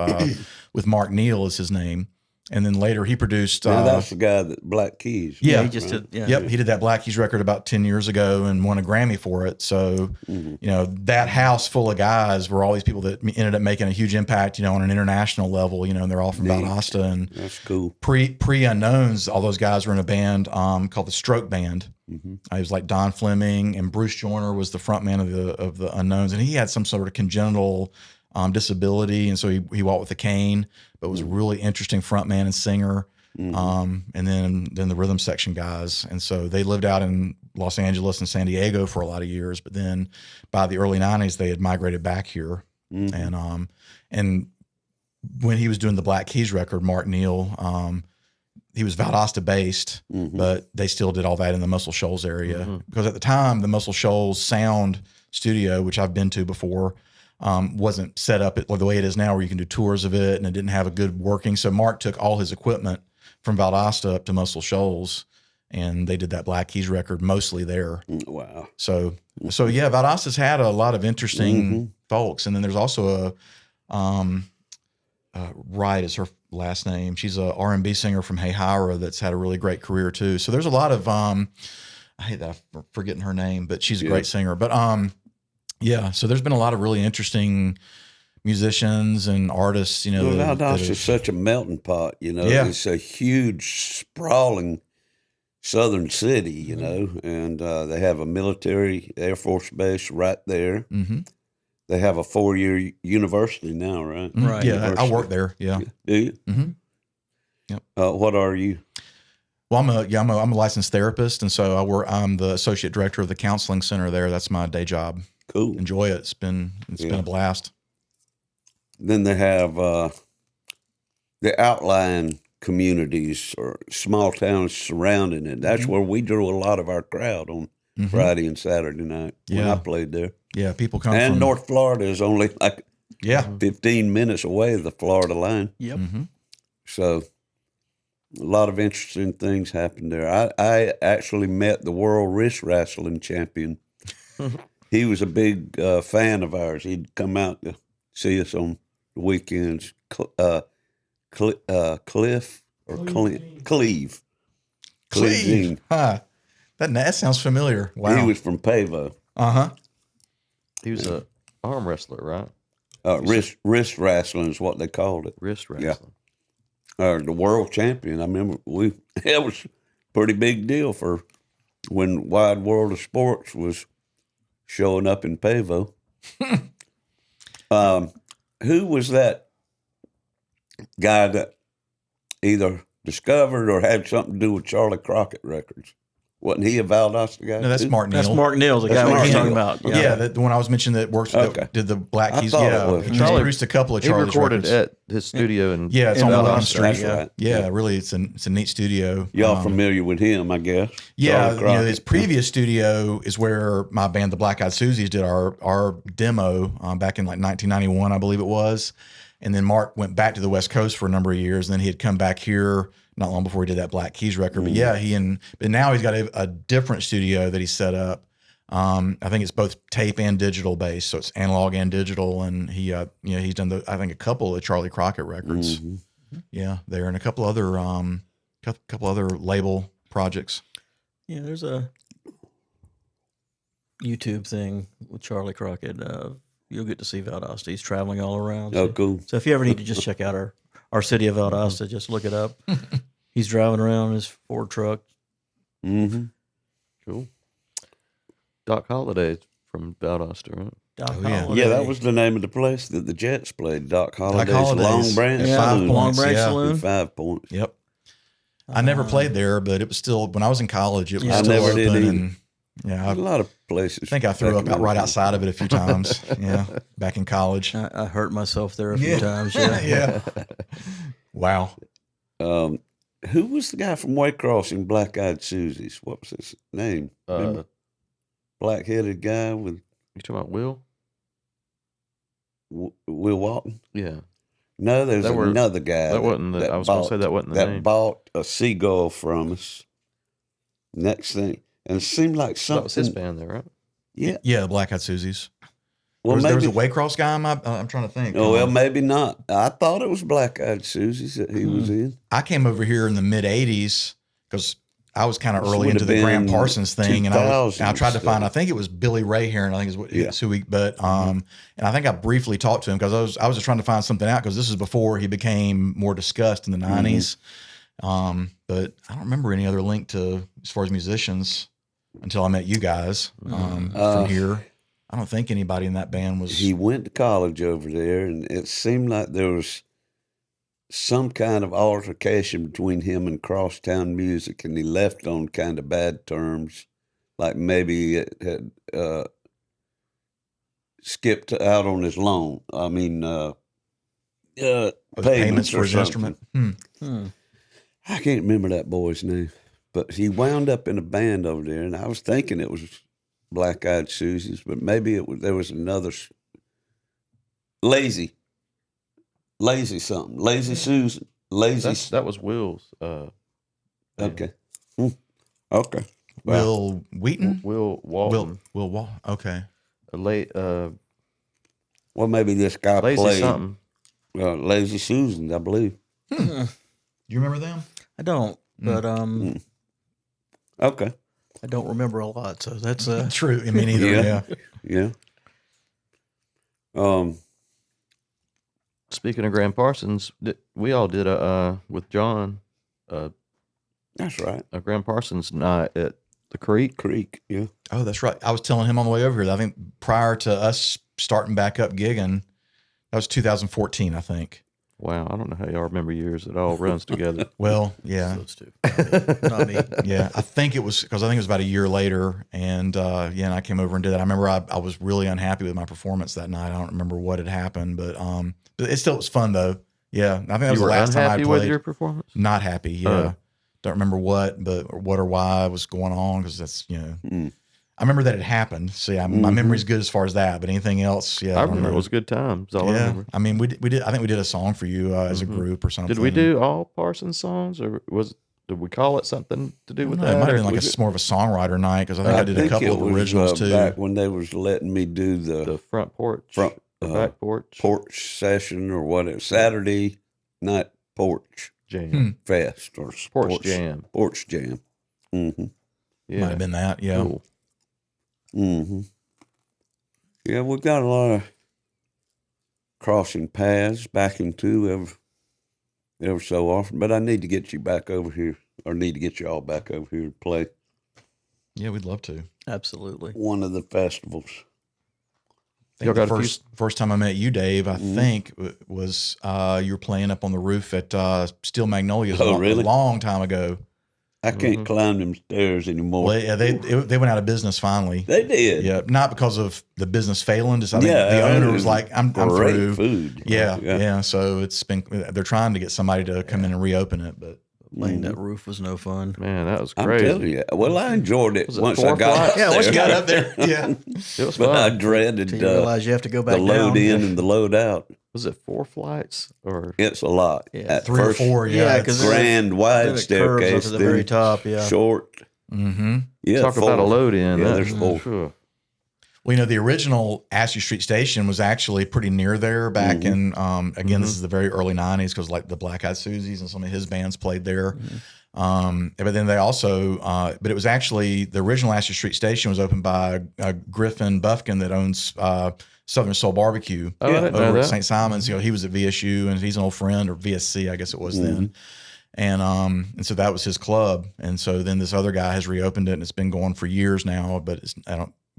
Mark Neal is his name. And then later he produced. That's the guy that Black Keys. Yeah, he just did. Yeah. Yep, he did that Black Keys record about 10 years ago and won a Grammy for it. So, that house full of guys were all these people that ended up making a huge impact, on an international level. And they're all from Valdosta. And that's cool. Pre Unknowns, all those guys were in a band called the Stroke Band. It was like Don Fleming and Bruce Joyner was the front man of the Unknowns, and he had some sort of congenital disability, and so he walked with a cane, but was a really interesting frontman and singer. And then the rhythm section guys, and so they lived out in Los Angeles and San Diego for a lot of years. But then by the early '90s, they had migrated back here, and when he was doing the Black Keys record, Mark Neal, he was Valdosta based, but they still did all that in the Muscle Shoals area because at the time the Muscle Shoals Sound Studio, which I've been to before, wasn't set up the way it is now where you can do tours of it, and it didn't have a good working. So Mark took all his equipment from Valdosta up to Muscle Shoals, and they did that Black Keys record mostly there. Wow. So yeah, Valdosta's had a lot of interesting folks. And then there's also Wright is her last name. She's a R&B singer from Hayhira that's had a really great career too. So there's a lot of, I hate that I'm forgetting her name, but she's a great singer. But yeah, so there's been a lot of really interesting musicians and artists, Valdosta is such a melting pot, It's a huge, sprawling southern city, and they have a military Air Force base right there. They have a 4-year university now, right? Right. Yeah, University. I work there. Yeah. Do you? Yep. What are you? Well, I'm a licensed therapist, and so I'm the associate director of the counseling center there. That's my day job. Cool. Enjoy it. It's been a blast. Then they have the outlying communities or small towns surrounding it. That's where we drew a lot of our crowd on Friday and Saturday night when I played there. Yeah, people come and from North Florida is only like Yeah. 15 minutes away of the Florida line. Yep. Mm-hmm. So a lot of interesting things happened there. I actually met the world wrist wrestling champion. He was a big fan of ours. He'd come out to see us on the weekends. Cliff or Cleve. Cleve. Huh. That sounds familiar. Wow. He was from Pavo. Uh-huh. He was a arm wrestler, right? Wrist wrestling is what they called it. Wrist wrestling. The world champion. I remember it was a pretty big deal for when Wide World of Sports was showing up in Pavo. Who was that guy that either discovered or had something to do with Charlie Crockett Records? Wasn't he a Valdosta guy? No, that's too? Mark Neal. That's Mark Neal, the That's guy we Mark were talking Neal. about. Yeah, the one I was mentioning that works that did the Black I Keys. thought it Yeah, was. he Charlie- produced a couple of He Charlie's recorded records. at his studio in Yeah, it's in on Valdosta, One Street. That's right. Yeah, really, it's a neat studio. Y'all familiar with him, I guess? Yeah, Charlie Crockett. his previous studio is where my band, the Black Eyed Susies, did our demo back in like 1991, I believe it was. And then Mark went back to the West Coast for a number of years. And then he had come back here not long before he did that Black Keys record. But yeah, but now he's got a different studio that he set up. I think it's both tape and digital based, so it's analog and digital. And he, he's done I think a couple of Charlie Crockett records. Mm-hmm. Yeah, there and a couple other label projects. Yeah, there's a YouTube thing with Charlie Crockett. You'll get to see Valdosta. He's traveling all around. Oh, cool. So if you ever need to just check out our city of Valdosta, just look it up. He's driving around in his Ford truck. Mm-hmm. Cool. Doc Holliday's from Valdosta, right? Doc yeah. Holliday. Yeah, that was the name of the place that the Jets played. Doc Holliday's Holliday's. Long Branch Yeah, Saloon. Long Branch yeah. Saloon. 5 points. Yep. I never played there, but it was still when I was in college. It was Yeah. I still never open, did either. and yeah, A lot of places. I think I threw back up in out right those outside of it a few times. Yeah, back in college. I hurt myself there a few times. Yeah. yeah. Wow. days. Who was the guy from Waycross in Black Eyed Susie's? What was his name? Remember? Black-headed guy with You talking about Will? Will Walton? Yeah. No, there's another guy. That wasn't the. I was going to say that wasn't the that name. bought a seagull from us. Next thing, and it seemed like something. That was his band, there, right? Yeah. Yeah, the Black Eyed Susies. Well, there was a maybe. Waycross guy. I'm trying to think. Oh well, maybe not. I thought it was Black Eyed Susie's that he was in. I came over here in the mid '80s because I was kind of This early would into have the Graham been Parsons thing, and I tried to 2000s, find. I think it was Billy Ray Heron. I think is what it's who we. But and I think I briefly talked to him because I was just trying to find something out because this is before he became more discussed in the '90s. But I don't remember any other link to as far as musicians until I met you guys from here. I don't think anybody in that band was. He went to college over there, and it seemed like there was some kind of altercation between him and Crosstown Music, and he left on kind of bad terms, like maybe it had skipped out on his loan. I mean, payments for his something. instrument. I can't remember that boy's name, but he wound up in a band over there, and I was thinking it was Black Eyed Susie's, but maybe there was another Lazy something, Lazy Susan, That was Will's. Okay, okay. Will Wheaton. Will Walton. Will Wall. Okay. Well, maybe this guy Lazy played something. Lazy Susan, I believe. Do you remember them? I don't, but Okay, I don't remember a lot. So that's True. I mean, either. Yeah. Yeah. Speaking of Graham Parsons, we all did with John That's right. a Graham Parsons night at the Creek. Yeah. Oh, that's right. I was telling him on the way over here. I think prior to us starting back up gigging, that was 2014. I think. Wow, I don't know how y'all remember years. It all runs together. Well, yeah. those two. Not me. Yeah, I think it was because I think it was about a year later, and and I came over and did that. I remember I was really unhappy with my performance that night. I don't remember what had happened, but it still was fun though. Yeah, I think that was You the were last time I unhappy played. with your performance? Not happy. Yeah, don't remember what or why was going on because that's I remember that it happened. So yeah, my memory's good as far as that. But anything else, yeah, I remember it was a good time. That's all I remember. I mean, we did. I think we did a song for you as a group or something. Did we do all Parsons songs, or did we call it something to do with that? It might have been like more of a songwriter night because I think I did a couple of originals too. Back when they was letting me do the front porch, back porch session or whatever, Saturday night porch jam fest or porch jam. Mm-hmm. Yeah, might have been that. Yeah. Cool. Mm-hmm. Yeah, we've got a lot of crossing paths back into ever so often, but I need to get you back over here, or need to get you all back over here to play. Yeah, we'd love to. Absolutely. One of the festivals. I think the first time I met you, Dave, I think was you were playing up on the roof at Steel Magnolias a long time ago. I can't climb them stairs anymore. Well, yeah, they went out of business finally. They did. Yeah, not because of the business failing. Just I think the owner was like, "I'm through." Food. Yeah. So they're trying to get somebody to come in and reopen it, but laying that roof was no fun. Man, that was crazy. I'm telling you. Well, I enjoyed it once I got up there. Yeah, once you got up there. Yeah, it was but fun. I dreaded you realize you have to go back the load down. in and the load out. Was it 4 flights or? It's a lot. Yeah, At 3 or 4. Yeah, because grand wide staircase up to the very top. Yeah, short. Mm-hmm. Yeah, talk about a load in. Yeah, there's 4. Sure. Well, the original Ashley Street Station was actually pretty near there back in, again, this is the very early 90s because like the Black Eyed Susies and some of his bands played there. But then they also, but it was actually, the original Ashley Street Station was opened by Griffin Buffkin that owns Southern Soul Barbecue over at St. Simon's. He was at VSU and he's an old friend, or VSC, I guess it was then. And so that was his club. And so then this other guy has reopened it and it's been going for years now, but it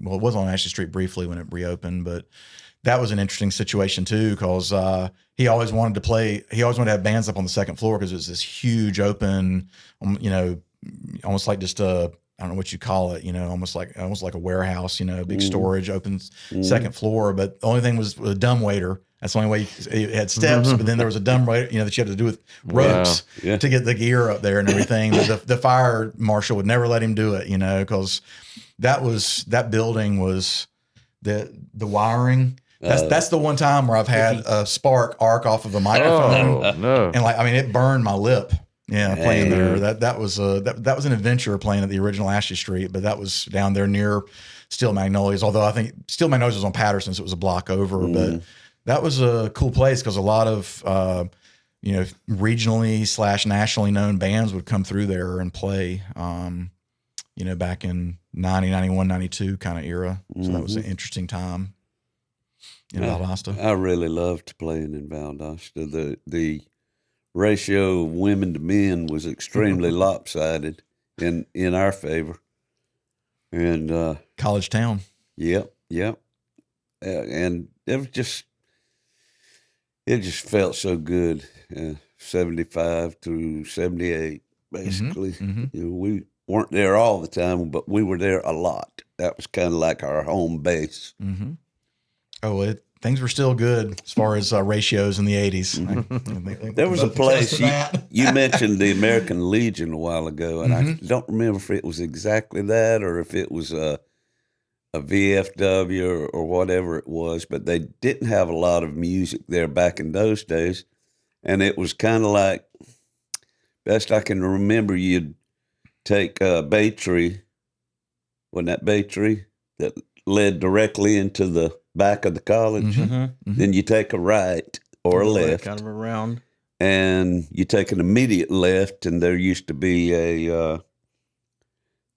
was on Ashley Street briefly when it reopened, but that was an interesting situation too, because he always wanted to have bands up on the second floor because it was this huge open, almost like just I don't know what you call it, almost like a warehouse, big storage, open second floor. But the only thing was a dumbwaiter. That's the only way it had steps, but then there was a dumbwaiter, that you had to do with ropes to get the gear up there and everything. But the fire marshal would never let him do it, because that building was the wiring. That's the one time where I've had a spark arc off of a microphone. Oh, no. And it burned my lip. Yeah, playing there. That was an adventure playing at the original Ashley Street, but that was down there near Steel Magnolias. Although I think Steel Magnolias was on Patterson, so it was a block over. But that was a cool place because a lot of regionally / nationally known bands would come through there and play. Back in 90, 91, 92 kind of era. So that was an interesting time in Valdosta. I really loved playing in Valdosta. The ratio of women to men was extremely lopsided in our favor. And college town. Yep. And it just felt so good. 75 through 78, basically. We weren't there all the time, but we were there a lot. That was kind of like our home base. Oh, things were still good as far as ratios in the 80s. There was a place, you mentioned the American Legion a while ago, and I don't remember if it was exactly that or if it was a VFW or whatever it was, but they didn't have a lot of music there back in those days. And it was kind of like, best I can remember, you'd take a bay tree, wasn't that bay tree that led directly into the back of the college? Then you take a right or a left, kind of around, and you take an immediate left, and there used to be a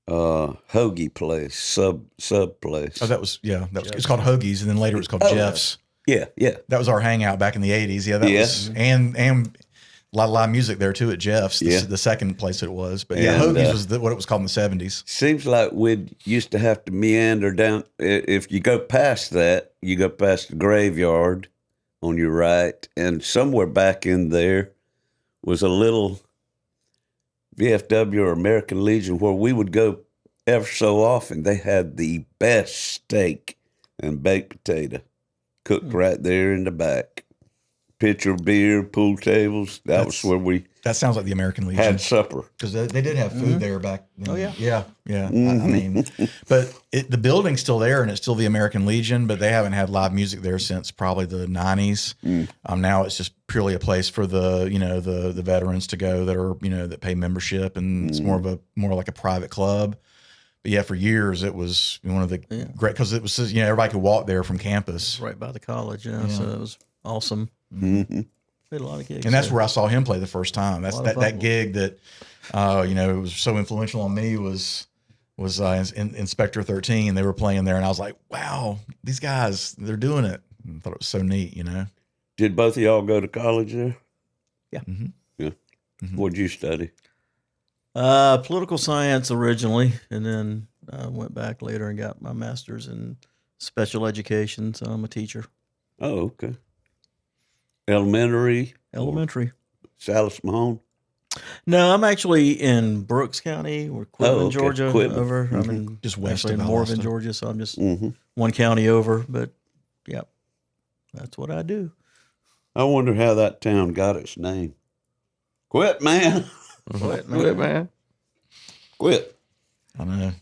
hoagie place, sub place. Oh, that was it's called Hoagie's, and then later it was called Jeff's. Yeah. That was our hangout back in the 80s. Yeah, that was, and a lot of live music there too at Jeff's, the second place that it was. But Hoagie's was what it was called in the 70s. Seems like we used to have to meander down. If you go past that, you go past the graveyard on your right, and somewhere back in there was a little VFW or American Legion where we would go ever so often. They had the best steak and baked potato cooked right there in the back. pitcher of beer, pool tables. Was where we That sounds like the American Legion. had supper. Because they did have food there back then. Oh, yeah. Yeah. I mean, but the building's still there, and it's still the American Legion, but they haven't had live music there since probably the 90s. Now it's just purely a place for the veterans to go that are, that pay membership, and it's more like a private club. But yeah, for years it was one of the great, because it was, everybody could walk there from campus. Right by the college, so it was awesome. Mm-hmm. We had a lot of gigs. And that's where I saw him play the first time. That's that gig that, it was so influential on me was Inspector 13. They were playing there, and I was like, wow, these guys, they're doing it. I thought it was so neat, Did both of y'all go to college there? Yeah. Mm-hmm. Yeah. Mm-hmm. What'd you study? Political science originally, and then I went back later and got my master's in special education. So I'm a teacher. Oh, okay. Elementary. Salis Mahone. No, I'm actually in Brooks County, or Quitman, Georgia. Quitman. Over, I'm in Just west actually of in Valdosta. Morven, Georgia. So I'm just one county over. But yeah, that's what I do. I wonder how that town got its name. Quit, man. Quit, Quit. I don't know.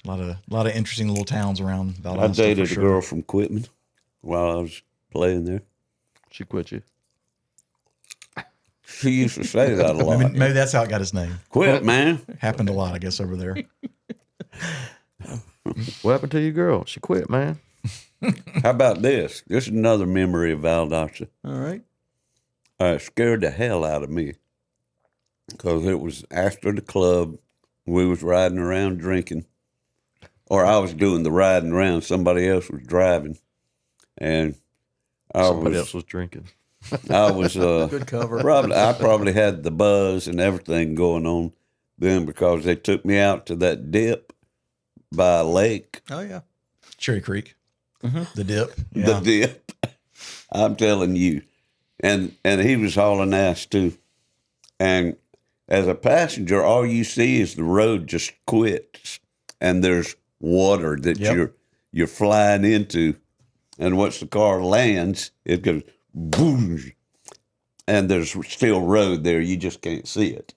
A lot of interesting little towns around Valdosta. I dated for a sure. girl from Quitman while I was playing there. She quit you. She used to say that a lot. Maybe that's how it got his name. Quit, man. Happened a lot, I guess, over there. What happened to your girl? She quit, man. How about this? This is another memory of Valdosta. All right. It scared the hell out of me because it was after the club. We was riding around drinking, or I was doing the riding around. Somebody else was driving, and Somebody else was drinking. I was Good cover. I probably had the buzz and everything going on then because they took me out to that dip by a lake. Oh yeah. Cherry Creek. The dip. The dip. I'm telling you. And he was hauling ass too. And as a passenger, all you see is the road just quits and there's water that you're flying into. And once the car lands, it goes boom. And there's still road there. You just can't see it.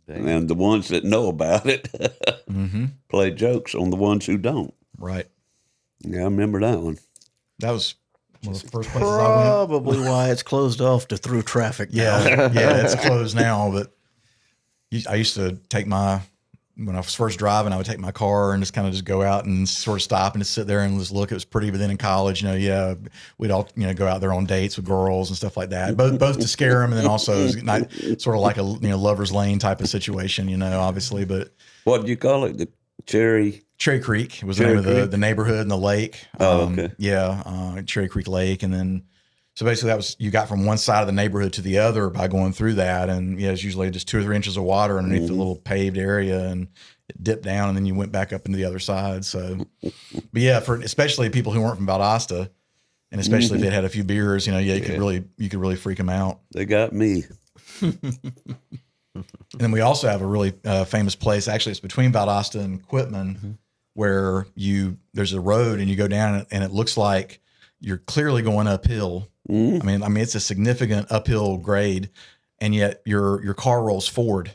Dang. And the ones that know about it play jokes on the ones who don't. Right. Yeah, I remember that one. That was one of the first places I went. Probably why it's closed off to through traffic now. Yeah, it's closed now. But I used to take when I was first driving, I would take my car and just kind of just go out and sort of stop and just sit there and just look. It was pretty. But then in college, we'd all go out there on dates with girls and stuff like that. Both to scare them, and then also it was not sort of like a lover's lane type of situation, obviously. But what did you call it? The Cherry Creek was the name of the neighborhood and the lake. Okay. Cherry Creek Lake, and then so basically that was you got from one side of the neighborhood to the other by going through that, and it's usually just 2 or 3 inches of water underneath the little paved area, and it dipped down, and then you went back up into the other side. So, but yeah, for especially people who weren't from Valdosta, and especially if they had a few beers, you could really freak them out. They got me. And then we also have a really famous place. Actually, it's between Valdosta and Quitman, where there's a road and you go down and it looks like you're clearly going uphill. I mean, it's a significant uphill grade, and yet your car rolls forward.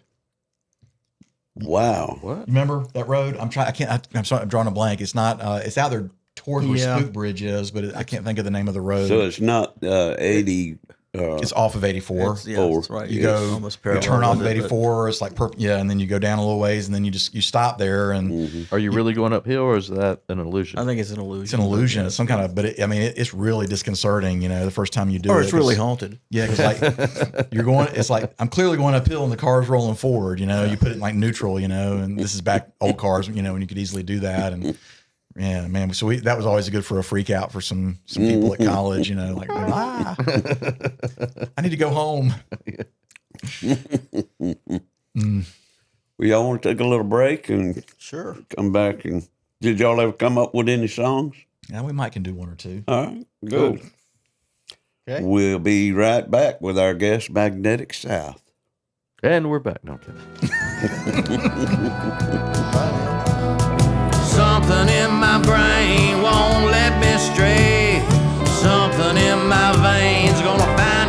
Wow. What? Remember that road? I'm sorry, I'm drawing a blank. It's not. It's out there toward where Spook Bridge is, but I can't think of the name of the road. So it's not 80. It's off of 84. That's right. You go, almost you turn off of 84. It's like and then you go down a little ways, and then you stop there. And Are you really going uphill, or is that an illusion? I think it's an illusion. it's an illusion. It's some kind of, but it's really disconcerting. The first time you do it, Or it's really haunted. Yeah, because like you're going. It's like I'm clearly going uphill, and the car's rolling forward. You put it in like neutral. And this is back old cars. When you could easily do that. And yeah, man. So that was always good for a freak out for some people at college. Like I need to go home. We all want to take a little break and Sure. come back. And did y'all ever come up with any songs? Yeah, we might can do one or two. All right, good. Okay. We'll be right back with our guest, Magnetic South. And we're back. No, I'm kidding. Something in my brain won't let me stray. Something in my veins gonna find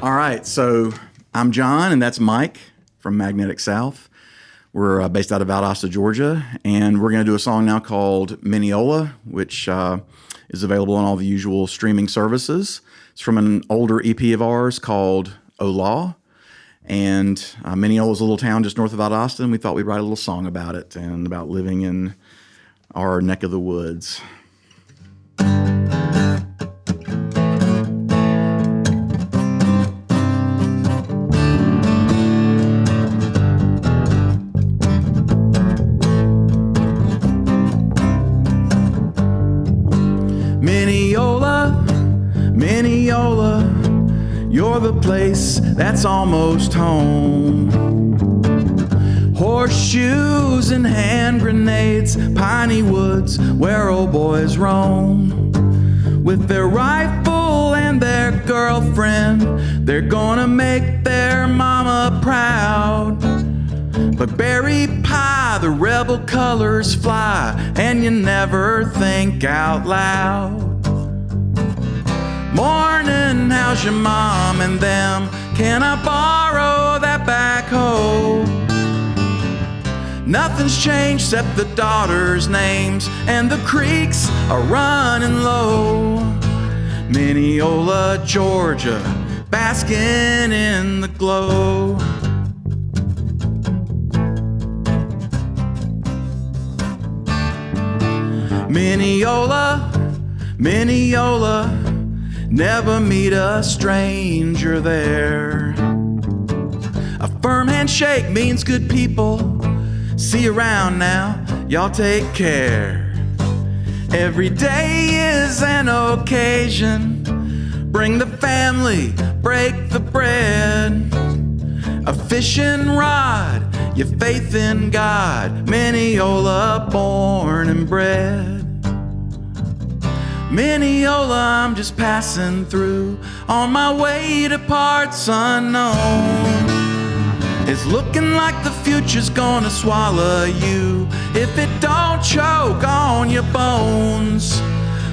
All right, so I'm John, and that's Mike from Magnetic South. We're based out of Valdosta, Georgia, and we're going to do a song now called Mineola, which is available on all the usual streaming services. It's from an older EP of ours called Ola, and Mineola is a little town just north of Valdosta, and we thought we'd write a little song about it and about living in our neck of the woods. Mineola, you're the place that's almost home. Horseshoes and hand grenades, piney woods where old boys roam. With their rifle and their girlfriend, they're gonna make their mama proud. But berry pie, the rebel colors fly, and you never think out loud. Morning, how's your mom and them? Can I borrow that backhoe? Nothing's changed except the daughters' names, and the creeks are running low. Mineola, Georgia, basking in the glow. Mineola, Mineola, never meet a stranger there. A firm handshake means good people. See you around now, y'all take care. Every day is an occasion. Bring the family, break the bread. A fishing rod, your faith in God. Mineola, born and bred. Mineola, I'm just passing through on my way to parts unknown. It's looking like the future's gonna swallow you if it don't choke on your bones.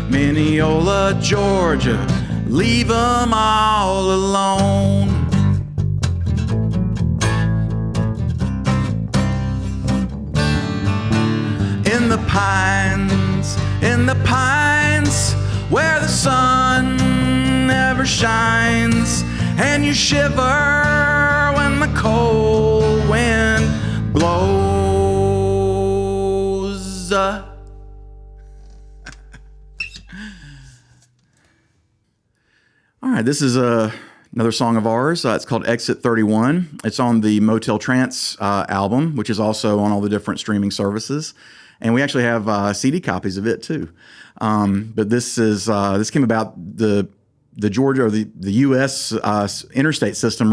Mineola, Georgia, leave 'em all alone. In the pines, where the sun never shines, and you shiver when the cold wind blows. All right, this is another song of ours. It's called Exit 31. It's on the Motel Trance album, which is also on all the different streaming services. And we actually have CD copies of it too. But this came about the Georgia or the U.S. interstate system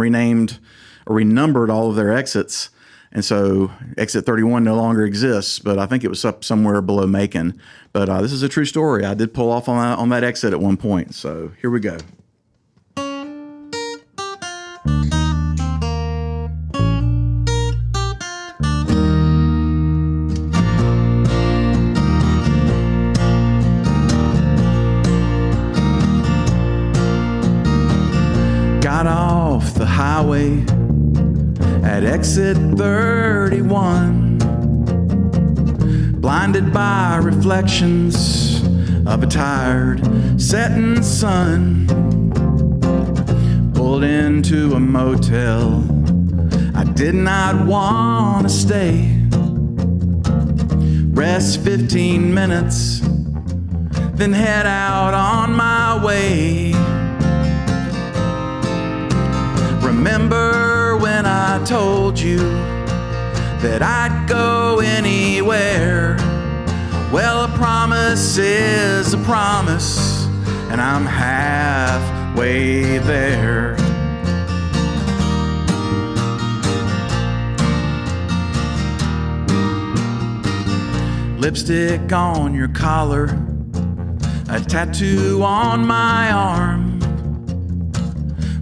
renumbered all of their exits, and so Exit 31 no longer exists. But I think it was up somewhere below Macon. But this is a true story. I did pull off on that exit at one point. So here we go. Got off the highway at exit 31, blinded by reflections of a tired setting sun. Pulled into a motel I did not want to stay. Rest 15 minutes, then head out on my way. Remember when I told you that I'd go anywhere? Well, a promise is a promise, and I'm halfway there. Lipstick on your collar, a tattoo on my arm,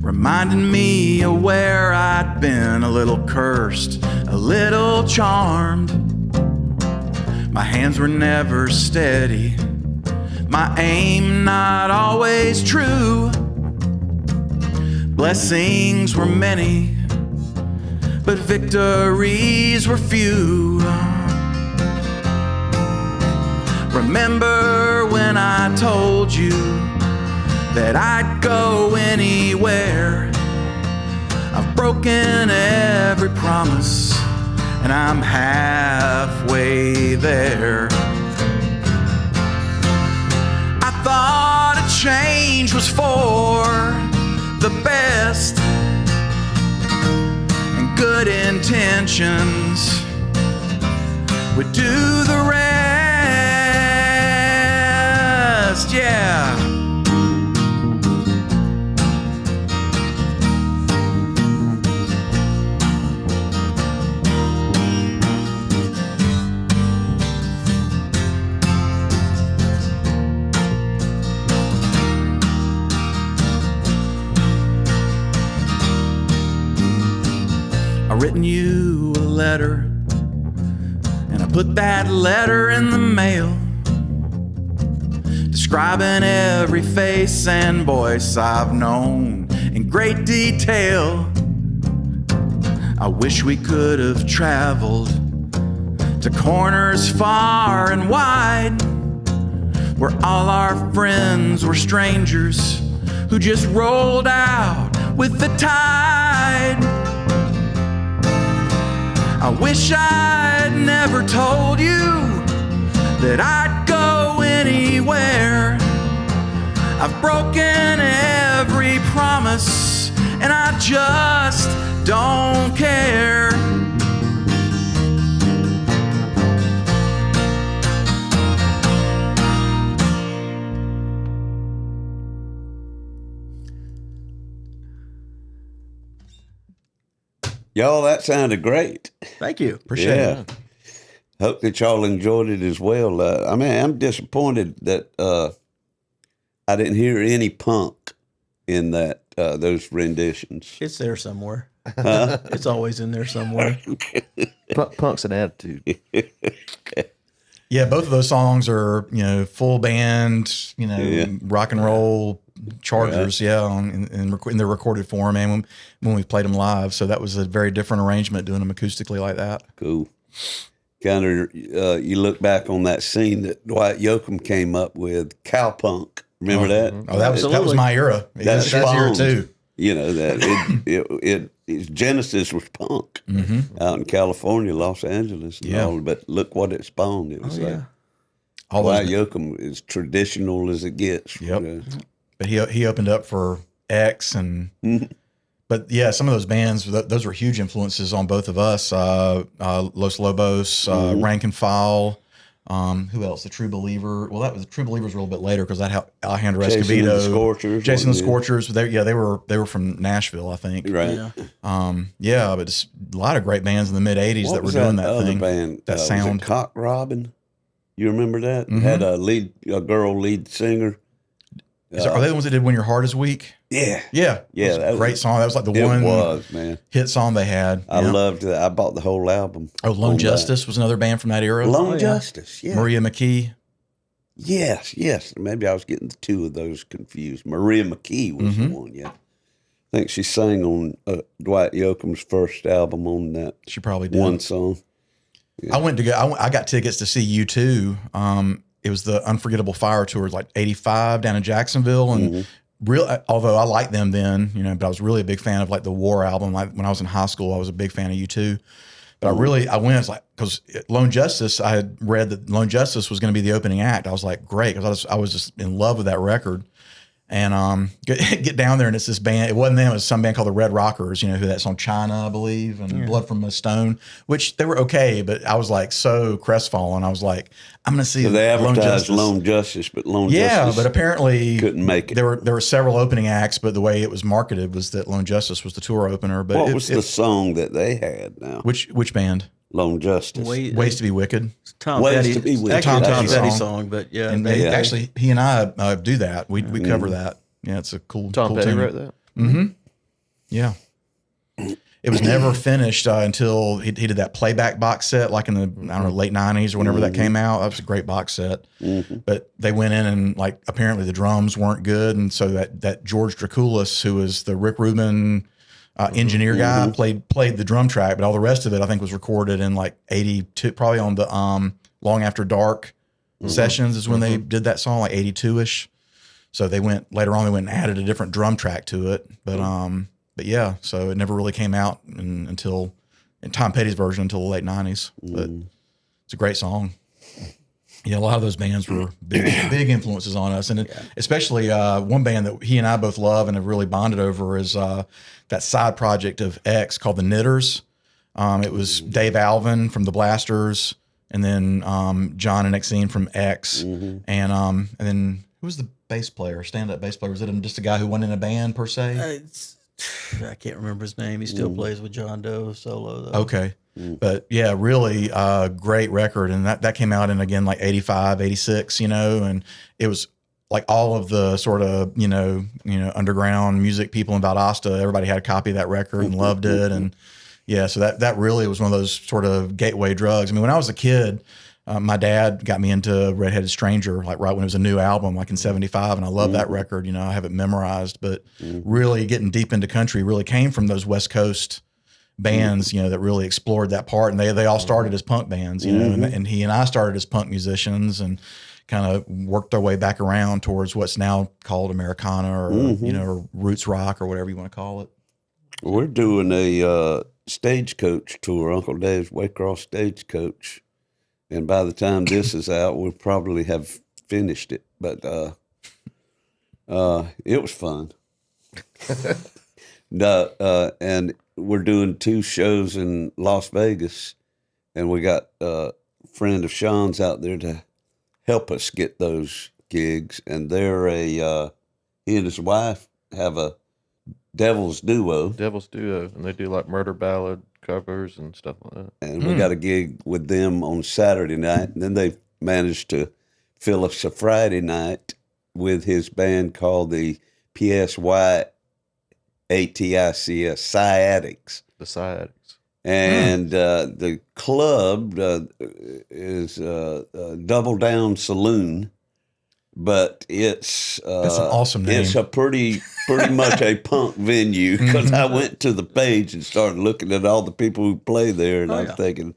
reminding me of where I'd been, a little cursed, a little charmed. My hands were never steady, my aim not always true. Blessings were many, but victories were few. Remember when I told you that I'd go anywhere? I've broken every promise, and I'm halfway there. I thought a change was for the best, and good intentions would do the rest. Yeah. I've written you a letter, and I put that letter in the mail, describing every face and voice I've known in great detail. I wish we could have traveled to corners far and wide, where all our friends were strangers who just rolled out with the tide. I wish I'd never told you that I'd go anywhere. I've broken every promise, and I just don't care. Y'all, that sounded great. Thank you. Appreciate it. Yeah. Hope that y'all enjoyed it as well. I mean, I'm disappointed that I didn't hear any punk in that those renditions. It's there somewhere. It's always in there somewhere. Punk's an attitude. Yeah, both of those songs are, full band, rock and roll chargers, in their recorded form and when we played them live. So that was a very different arrangement, doing them acoustically like that. Cool. Kind of, you look back on that scene that Dwight Yoakam came up with, cowpunk. Remember that? Oh, that was my era. That's your era too. You know that its genesis was punk out in California, Los Angeles, and all, but look what it spawned. It was Dwight Yoakam is traditional as it gets. Yep. But he opened up for X but yeah, some of those bands, those were huge influences on both of us. Los Lobos, Rank and File. Who else? The True Believer. Well, that was the True Believers were a little bit later because that had Alejandro Escobedo, Jason and the Scorchers. They were from Nashville, I think. Right. Yeah. But it's a lot of great bands in the mid '80s that were doing that thing. Band, that sound. Was it Cock Robin? You remember that? Had a girl lead singer. Are they the ones that did "When Your Heart Is Weak"? Yeah. That was a great song. That was like the one hit song they had. I loved that. I bought the whole album. Oh, Lone Justice was another band from that era. Lone Justice, yeah. Maria McKee. Yes. Maybe I was getting the two of those confused. Maria McKee was the one, yeah. I think she sang on Dwight Yoakam's first album on that. She probably did. One song. Yeah. I got tickets to see U2. It was the Unforgettable Fire tour, like '85 down in Jacksonville, and although I liked them then, but I was really a big fan of like the War album. Like when I was in high school, I was a big fan of U2. But I went, it's like, because Lone Justice, I had read that Lone Justice was going to be the opening act. I was like, great, because I was just in love with that record. And get down there, and it's this band. It wasn't them. It was some band called the Red Rockers, who that song China, I believe, and Blood from a Stone, which they were okay, but I was like so crestfallen. I was like, I'm going to see. So they advertised Lone Justice, but Lone Justice. Yeah, but apparently couldn't make it. There were several opening acts, but the way it was marketed was that Lone Justice was the tour opener. But what was the song that they had now? Which band? Lone Justice. Ways to be Wicked. Tom Ways Petty. to be Wicked. Actually, Tom Tom Petty Petty song. song, but yeah. And actually, he and I do that. We cover that. Yeah, it's a cool. Tom cool Petty tune. wrote that. Mm-hmm. Yeah. it was never finished until he did that playback box set, like in the I don't know late '90s or whenever that came out. That was a great box set. But they went in and like apparently the drums weren't good, and so that George Draculis, who was the Rick Rubin engineer guy, played the drum track, but all the rest of it I think was recorded in like '82, probably on the Long After Dark sessions is when they did that song, like '82ish. So they went later on. They went and added a different drum track to it, but yeah. So it never really came out until in Tom Petty's version until the late '90s. But it's a great song. Yeah, a lot of those bands were big influences on us, and especially one band that he and I both love and have really bonded over is that side project of X called the Knitters. It was Dave Alvin from the Blasters, and then John and Exene from X, and then who was the bass player, stand-up bass player? Was it just a guy who wasn't in a band per se? I can't remember his name. He still plays with John Doe solo though. Okay. But yeah, really great record. And that came out in again, like 85, 86, and it was like all of the sort of, underground music people in Valdosta, everybody had a copy of that record and loved it. And yeah, so that really was one of those sort of gateway drugs. I mean, when I was a kid, my dad got me into Redheaded Stranger, like right when it was a new album, like in '75, and I love that record. I have it memorized. But really getting deep into country really came from those West Coast bands, that really explored that part, and they all started as punk bands, and he and I started as punk musicians, and kind of worked our way back around towards what's now called Americana or or roots rock or whatever you want to call it. We're doing a stagecoach tour, Uncle Dave's Waycross Stagecoach. And by the time this is out, we'll probably have finished it. But it was fun. And we're doing 2 shows in Las Vegas. And we got a friend of Sean's out there to help us get those gigs. And they're he and his wife have a Devil's Duo. And they do like murder ballad covers and stuff like that. And we got a gig with them on Saturday night. And then they managed to fill us a Friday night with his band called the PSYATICS, Sciatics. The Sciatics. And the club is Double Down Saloon. But it's that's an awesome name. It's a pretty much a punk venue, because I went to the page and started looking at all the people who play there, and I was thinking,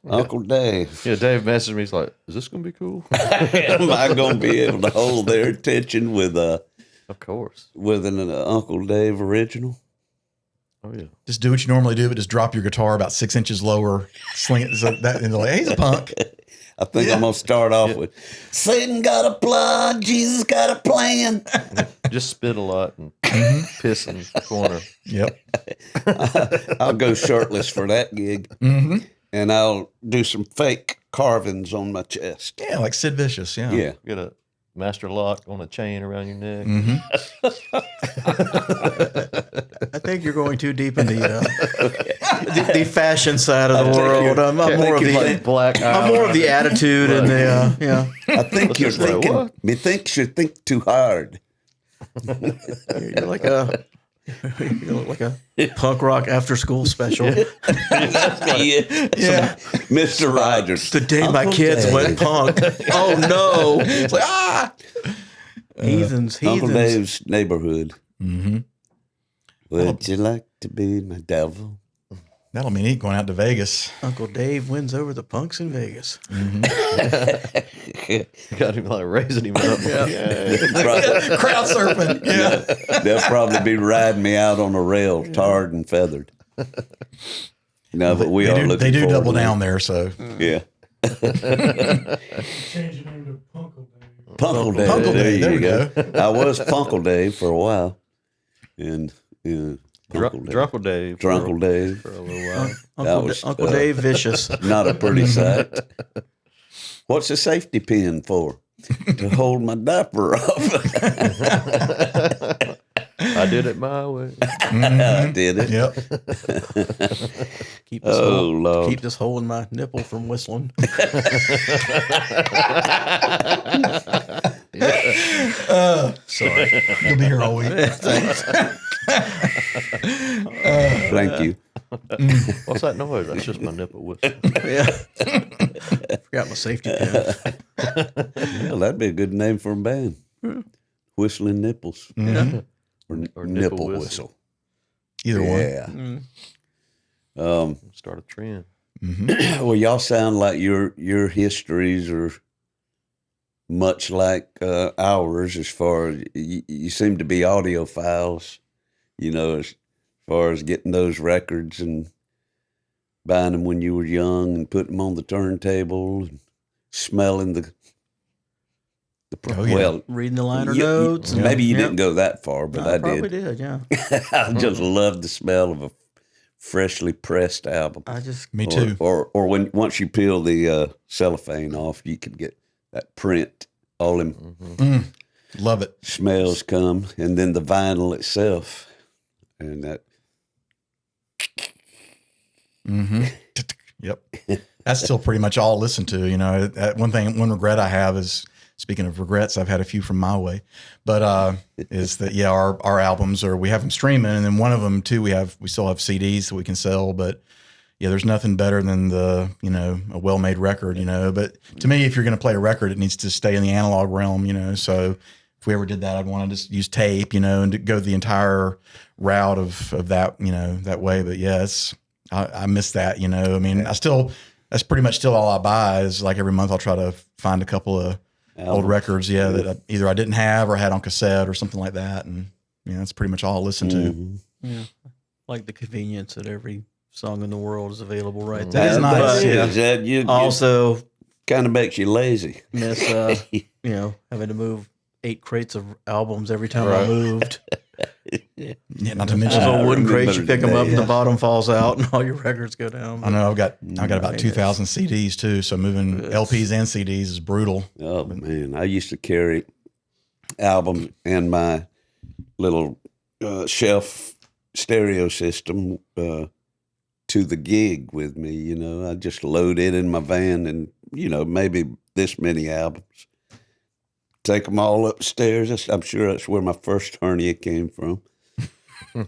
Uncle Dave. Yeah, Dave messaged me. He's like, "Is this gonna be cool? Am I gonna be able to hold their attention with of course, with an Uncle Dave original?" Oh yeah. Just do what you normally do, but just drop your guitar about 6 inches lower, sling it so that, and they're like, hey, he's a punk. I think I'm going to start off with, Satan got a plot, Jesus got a plan. Just spit a lot and piss in the corner. Yep. I'll go shirtless for that gig. And I'll do some fake carvings on my chest. Yeah, like Sid Vicious, yeah. Yeah. Get a master lock on a chain around your neck. I think you're going too deep in the fashion side of the world. I'm more of the like black. I'm more of the attitude and the I think you're thinking. what? Methinks you think too hard. You're like a punk rock after school special. Yeah. Mr. Rogers. The day my Uncle kids Dave. went punk. Oh no! It's like heathens. Uncle Dave's neighborhood. Would you like to be my devil? That'll mean he's going out to Vegas. Uncle Dave wins over the punks in Vegas. Got him like raising him up. Crowd surfing. Yeah. They'll probably be riding me out on a rail, tarred and feathered. No, but They do double down there, so. Yeah. Change your name to Punkle Dave. Punkle Dave. Punkle Dave, there we go. I was Punkle Dave for a while. And Drunkle Dave. Drunkle Dave. For a little while. Uncle Dave Vicious. Not a pretty sight. What's a safety pin for? To hold my diaper off. I did it my way. I did it. Yep. Keep this Lord. keep this hole in my nipple from whistling. Sorry. You'll be here all week. Thanks. Thank you. What's that noise? That's just my nipple whistle. Yeah. Forgot my safety pin. Well, that'd be a good name for a band. Whistling Nipples. Yeah. Or nipple whistle. Either one. Yeah. Start a trend. Well, y'all sound like your histories are much like ours as far as you seem to be audiophiles, as far as getting those records and buying them when you were young and putting them on the turntable and smelling the well, reading the liner notes. Maybe you didn't go that far, but I probably did. Yeah. I just love the smell of a freshly pressed album. Me too. Or once you peel the cellophane off, you can get that print. All them Love it. smells come, and then the vinyl itself, and that. Yep. That's still pretty much all I listen to. One regret I have is, speaking of regrets, I've had a few from my way, but is that our albums we have them streaming, and then one of them too we still have CDs that we can sell, but there's nothing better than a well-made record, but to me, if you're going to play a record, it needs to stay in the analog realm, so if we ever did that, I'd want to just use tape, and to go the entire route of that, that way. But I miss that, that's pretty much still all I buy is like every month I'll try to find a couple of old records, that either I didn't have or had on cassette or something like that. And that's pretty much all I listen to. Yeah. Like the convenience that every song in the world is available right That there. is nice. But, yeah. Also kind of makes you lazy. miss, having to move 8 crates of albums every time I moved. Not to mention Those old wooden crates, you pick them up, Yeah. the bottom falls out, and all your records go down. I know I got about 2,000 CDs too. So moving LPs and CDs is brutal. Oh man, I used to carry albums in my little shelf stereo system to the gig with me. I just load it in my van, and maybe this many albums. Take them all upstairs. I'm sure that's where my first hernia came from.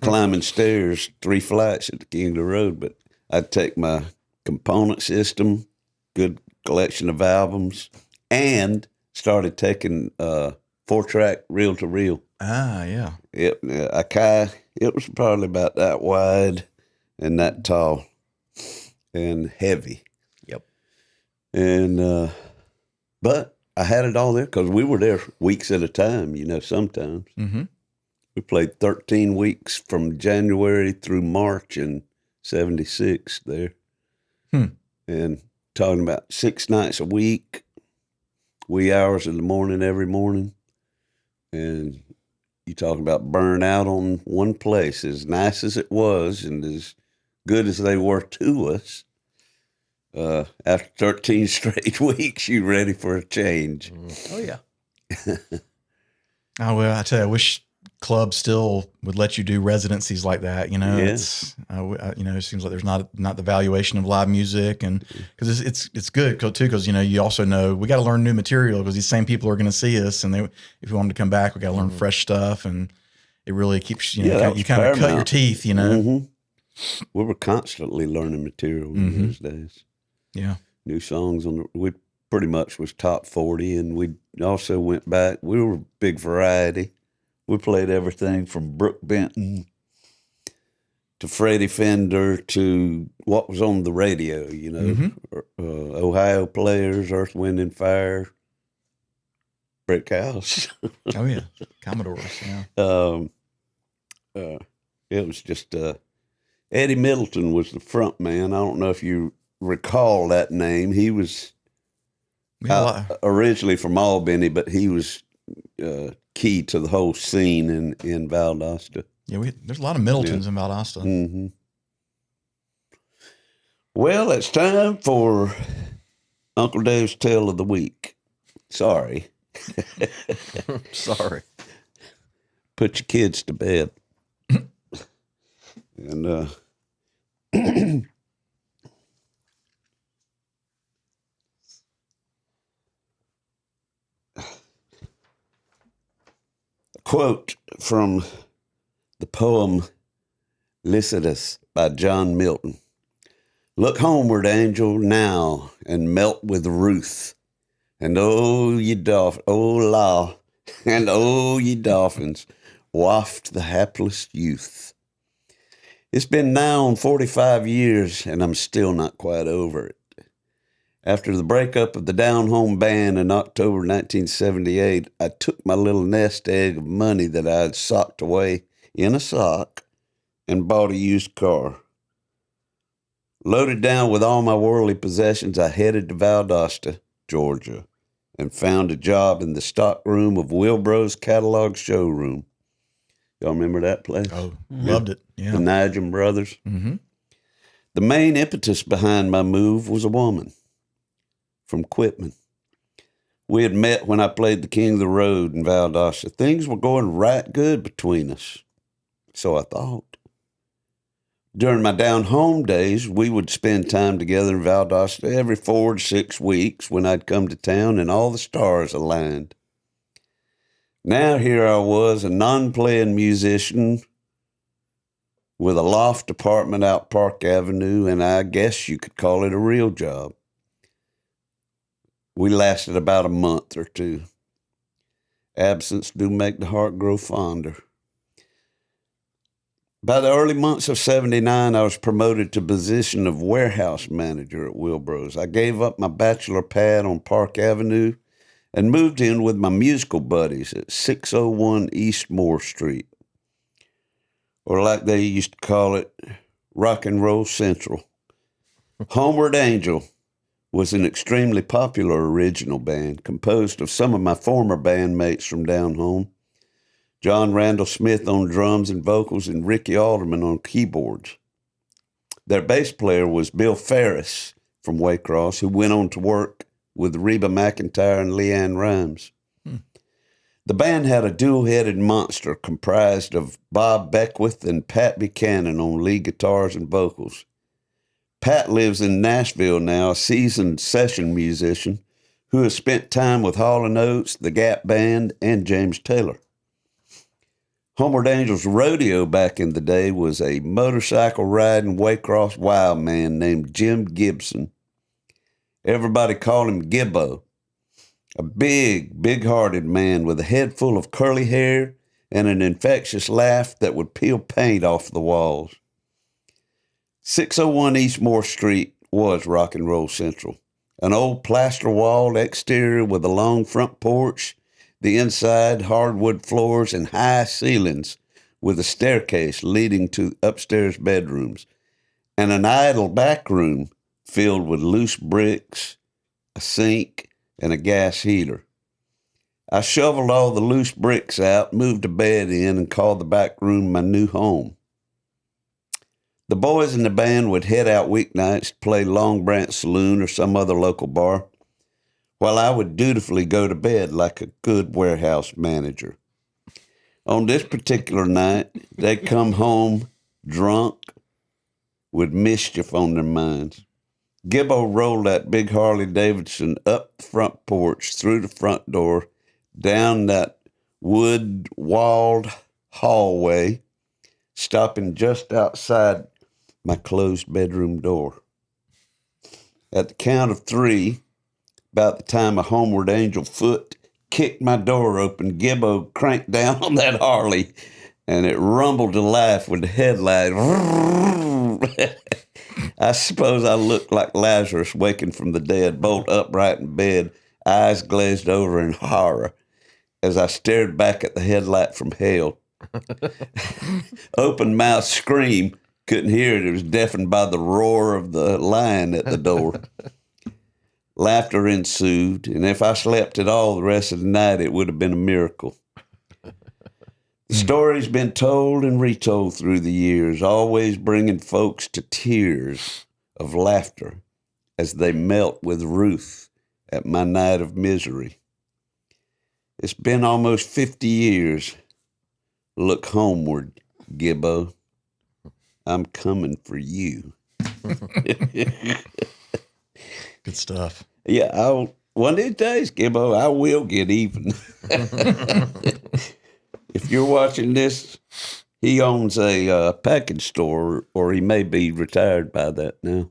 Climbing stairs 3 flights at the King of the Road. But I'd take my component system, good collection of albums, and started taking 4-track reel-to-reel. Ah, yeah. It was probably about that wide and that tall and heavy. Yep. And but I had it all there because we were there weeks at a time, sometimes. Mm-hmm. We played 13 weeks from January through March in 76 there. And talking about 6 nights a week, wee hours in the morning every morning. And you talk about burn out on one place, as nice as it was and as good as they were to us. After 13 straight weeks, you ready for a change. Oh, yeah. Oh, well, I tell you, I wish clubs still would let you do residencies like that. It's, it seems like there's not the valuation of live music, and because it's good too, because, you also know we got to learn new material because these same people are going to see us, and if we want them to come back, we got to learn fresh stuff, and it really keeps, you kind of cut your teeth, We were constantly learning material in those days. Yeah. New songs we pretty much was top 40, and we also went back. We were big variety. We played everything from Brooke Benton to Freddie Fender to what was on the radio, Ohio Players, Earth, Wind and Fire, Brick House. Oh yeah, Commodores. Yeah. It was just Eddie Middleton was the front man. I don't know if you recall that name. He was originally from Albany, but he was key to the whole scene in Valdosta. Yeah, there's a lot of Middletons in Valdosta. Mm-hmm. Well, it's time for Uncle Dave's Tale of the Week. Sorry. Sorry. Put your kids to bed. And a quote from the poem Lycidas by John Milton. Look homeward, angel, now, and melt with Ruth. And oh, ye and oh, ye dolphins, waft the hapless youth. It's been now on 45 years, and I'm still not quite over it. After the breakup of the Down Home Band in October 1978, I took my little nest egg of money that I had socked away in a sock and bought a used car. Loaded down with all my worldly possessions, I headed to Valdosta, Georgia, and found a job in the stockroom of Wilburow's Catalog Showroom. Y'all remember that place? Oh, loved it. The Yeah. Nigem brothers. Mm-hmm. The main impetus behind my move was a woman from Quitman. We had met when I played the King of the Road in Valdosta. Things were going right good between us, so I thought. During my down home days, we would spend time together in Valdosta every 4 to 6 weeks when I'd come to town and all the stars aligned. Now here I was, a non-playing musician with a loft apartment out Park Avenue, and I guess you could call it a real job. We lasted about a month or two. Absence do make the heart grow fonder. By the early months of 79, I was promoted to the position of warehouse manager at Wilburow's. I gave up my bachelor pad on Park Avenue and moved in with my musical buddies at 601 East Moore Street, or like they used to call it, Rock and Roll Central. Homeward Angel was an extremely popular original band composed of some of my former bandmates from down home, John Randall Smith on drums and vocals, and Ricky Alderman on keyboards. Their bass player was Bill Ferris from Waycross, who went on to work with Reba McEntire and Leanne Rimes. The band had a dual-headed monster comprised of Bob Beckwith and Pat Buchanan on lead guitars and vocals. Pat lives in Nashville now, a seasoned session musician who has spent time with Hall & Oates, the Gap Band, and James Taylor. Homeward Angel's rodeo back in the day was a motorcycle-riding Waycross wild man named Jim Gibson. Everybody called him Gibbo, a big-hearted man with a head full of curly hair and an infectious laugh that would peel paint off the walls. 601 East Moore Street was Rock and Roll Central, an old plaster-walled exterior with a long front porch, the inside hardwood floors and high ceilings with a staircase leading to upstairs bedrooms, and an idle back room filled with loose bricks, a sink, and a gas heater. I shoveled all the loose bricks out, moved a bed in, and called the back room my new home. The boys in the band would head out weeknights to play Long Branch Saloon or some other local bar, while I would dutifully go to bed like a good warehouse manager. On this particular night, they'd come home drunk with mischief on their minds. Gibbo rolled that big Harley Davidson up the front porch, through the front door, down that wood-walled hallway, stopping just outside my closed bedroom door. At the count of 3, about the time a Homeward Angel foot kicked my door open, Gibbo cranked down on that Harley, and it rumbled to life with the headlight. I suppose I looked like Lazarus waking from the dead, bolt upright in bed, eyes glazed over in horror, as I stared back at the headlight from hell. Open mouth scream. Couldn't hear it. It was deafened by the roar of the lion at the door. Laughter ensued, and if I slept at all the rest of the night, it would have been a miracle. The story's been told and retold through the years, always bringing folks to tears of laughter as they melt with Ruth at my night of misery. It's been almost 50 years. Look homeward, Gibbo. I'm coming for you. Good stuff. Yeah, one of these days, Gibbo, I will get even. If you're watching this, He owns a package store, or he may be retired by that now,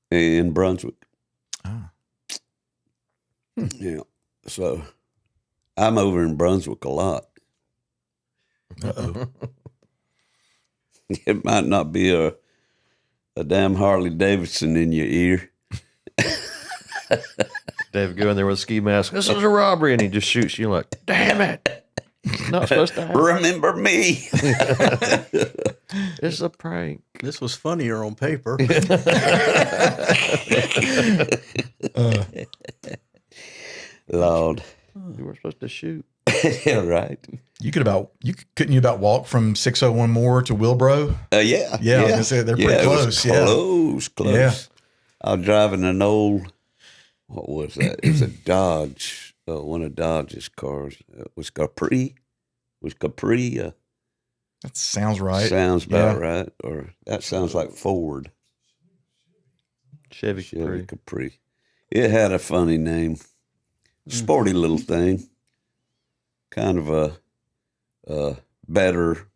in Brunswick. Ah. Yeah. So I'm over in Brunswick a lot. Uh-oh. It might not be a damn Harley Davidson in your ear. David go in there with a ski mask. This is a robbery, and he just shoots you like, damn it. Not supposed to happen. Remember me. It's a prank. This was funnier on paper. Lord. You were supposed to shoot. Yeah, right. Couldn't you about walk from 601 Moore to Wilbro? Yeah. Yeah, I was gonna say they're pretty it was close. Yeah. Close. Yeah. I was driving an old, what was that? It was a Dodge, one of Dodge's cars. It was Capri. That sounds right. Sounds about right. Or that sounds like Ford. Chevy Chevy Capri. Capri. It had a funny name. Sporty little thing. Kind of a better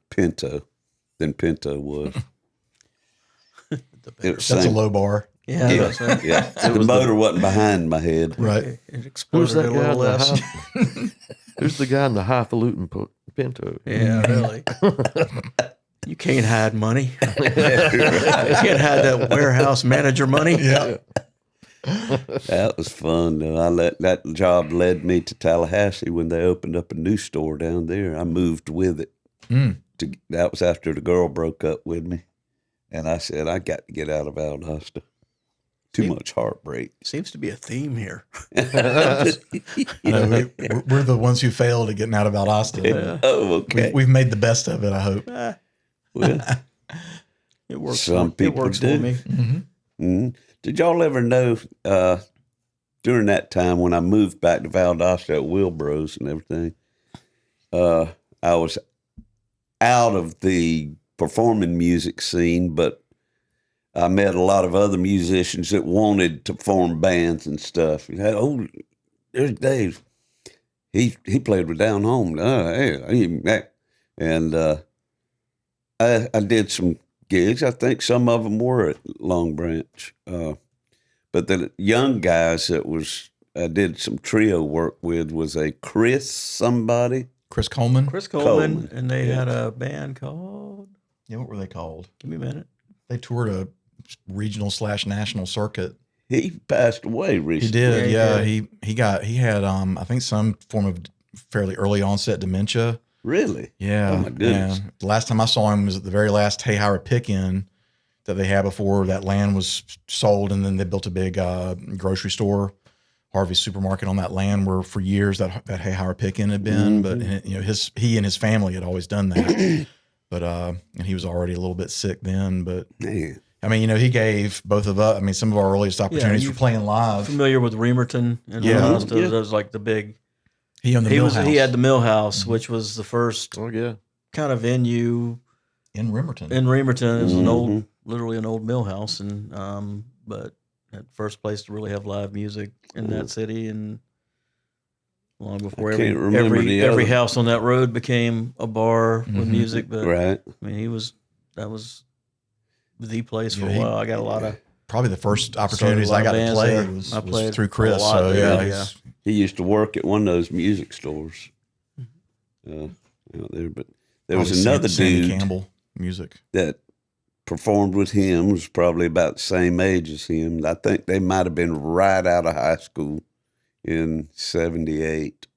Pinto than Pinto was. That's a low bar. Yeah, Yeah, that's right. yeah. The motor wasn't behind my head. Right. It Who's exploded that a guy? little In the less. who's the guy in the highfalutin Pinto? Yeah, really. You can't hide money. You can't hide that warehouse manager money. Yeah. That was fun. Though. That job led me to Tallahassee when they opened up a new store down there. I moved with it. That was after the girl broke up with me, and I said I got to get out of Valdosta. Too much heartbreak. Seems to be a theme here. I know, we're the ones who failed at getting out of Valdosta. Oh, okay. We've made the best of it, I hope. Well, It works. Some people it works do. for me. mhm. Did y'all ever know during that time when I moved back to Valdosta at Wilbros and everything, I was out of the performing music scene, but I met a lot of other musicians that wanted to form bands and stuff. Oh, there's Dave. He played with Down Home. And I did some gigs. I think some of them were at Long Branch. But the young guys that I did some trio work with was a Chris Coleman. Chris Coleman, and they had a band called. Yeah, what were they called? Give me a minute. They toured a regional/national circuit. He passed away He recently. did, yeah. he He had I think some form of fairly early onset dementia. Really? Yeah. Oh, my goodness. Yeah. The last time I saw him was at the very last Hay Howard pick-in that they had before that land was sold, and then they built a big grocery store, Harvey's Supermarket, on that land where for years that Hay Howard pick-in had been. But he and his family had always done that. But and he was already a little bit sick then. But Man. I mean, he gave both of us. I mean, some of our earliest opportunities for playing live. Familiar with Remerton and Yeah. Valdosta? Yeah. That was like the big. He owned the Mill House He had the Mill House, which was the first Oh, yeah. kind of venue in Remerton. in Remerton. It was an old, literally an old mill house, and but that first place to really have live music in that city, and long before I can't remember the every other- house on that road became a bar with music. But Right. I mean, that was the place for Yeah, a he- while. I got a lot of. Probably the first opportunities lot I of got to bands play there. was I played through a Chris. lot So there, yeah, yeah. He used to work at one of those music stores out there. But there was probably another Sandy dude Campbell music. that performed with him, was probably about the same age as him. I think they might have been right out of high school in 78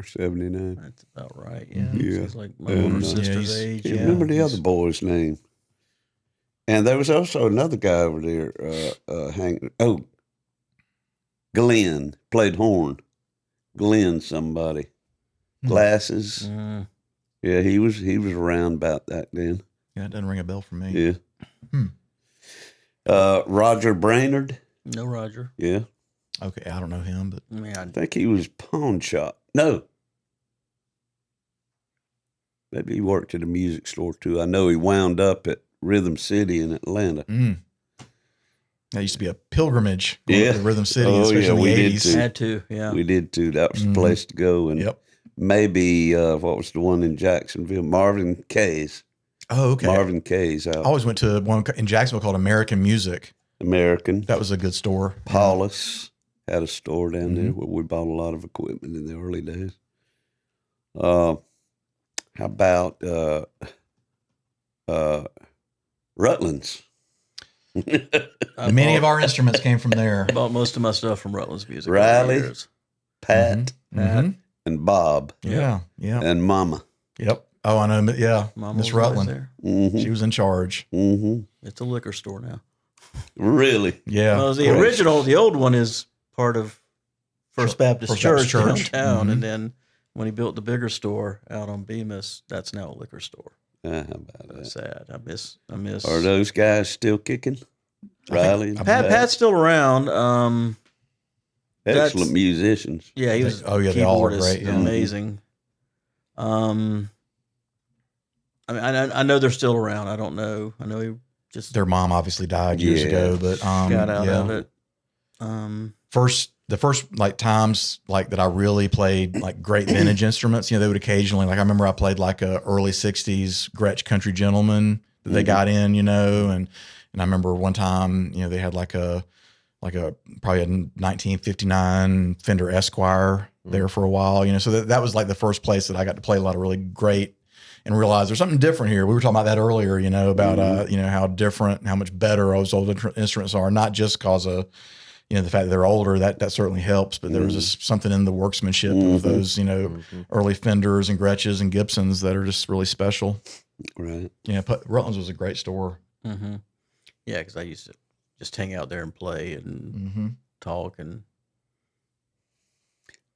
or 79. That's about right. Yeah, Yeah. Sounds like my And, older yeah, sister's he's- age. Can't Yeah. remember the other boy's name. And there was also another guy over there hanging. Oh, Glenn played horn. Glenn, somebody, glasses. Mm. Yeah, he was around about that then. Yeah, it doesn't ring a bell for me. Yeah. Hmm. Roger Brainerd. No, Roger. Yeah, Okay, I don't know him, but I mean, I think he was pawn shop. No. Maybe he worked at a music store too. I know he wound up at Rhythm City in Atlanta. that used to be a pilgrimage going Yeah. to Rhythm City, Oh, especially yeah, in we the did 80s. too. had to. Yeah. We did too. That was the place to go. And Yep. maybe what was the one in Jacksonville? Marvin K's. Oh, okay. Marvin K's out. I always went to one in Jacksonville called American Music. American. That was a good store. Paulus had a store down there where we bought a lot of equipment in the early days. How about Rutland's? Many of our instruments came from there. I bought most of my stuff from Rutland's Music. Riley, over the years. Pat, Mhm. and Bob, Yeah. and Mama. Yep. Oh, I know. Yeah. Mama Miss was always Rutland. there. Mm-hmm. She was in charge. Mm-hmm. It's a liquor store now. Really? Yeah. Well, the Great. original, the old one is part of First Baptist First Baptist Church Church. downtown, Mhm. and then when he built the bigger store out on Bemis, that's now a liquor store. How about That's that? sad. I miss. Are those guys still kicking? Riley, and Pat's still around. excellent musicians. Yeah, he was. Oh, yeah, they all are keyboardist, great, yeah. amazing. I mean, I know they're still around. I don't know. I know he just Their mom obviously died years Yeah. ago, but got out yeah. of it. The first like times like that I really played like great vintage instruments, they would occasionally, like I remember I played like a early 60s Gretsch Country Gentleman that they got in, and I remember one time, they had like a probably a 1959 Fender Esquire there for a while, so that was like the first place that I got to play a lot of really great and realize there's something different here. We were talking about that earlier, about how different and how much better those old instruments are, not just cause of the fact that they're older, that certainly helps, but there was just something in the workmanship of those, early Fenders and Gretches and Gibsons that are just really special. Right. Yeah, Rutland's was a great store. Mm-hmm. Yeah, because I used to just hang out there and play and talk and.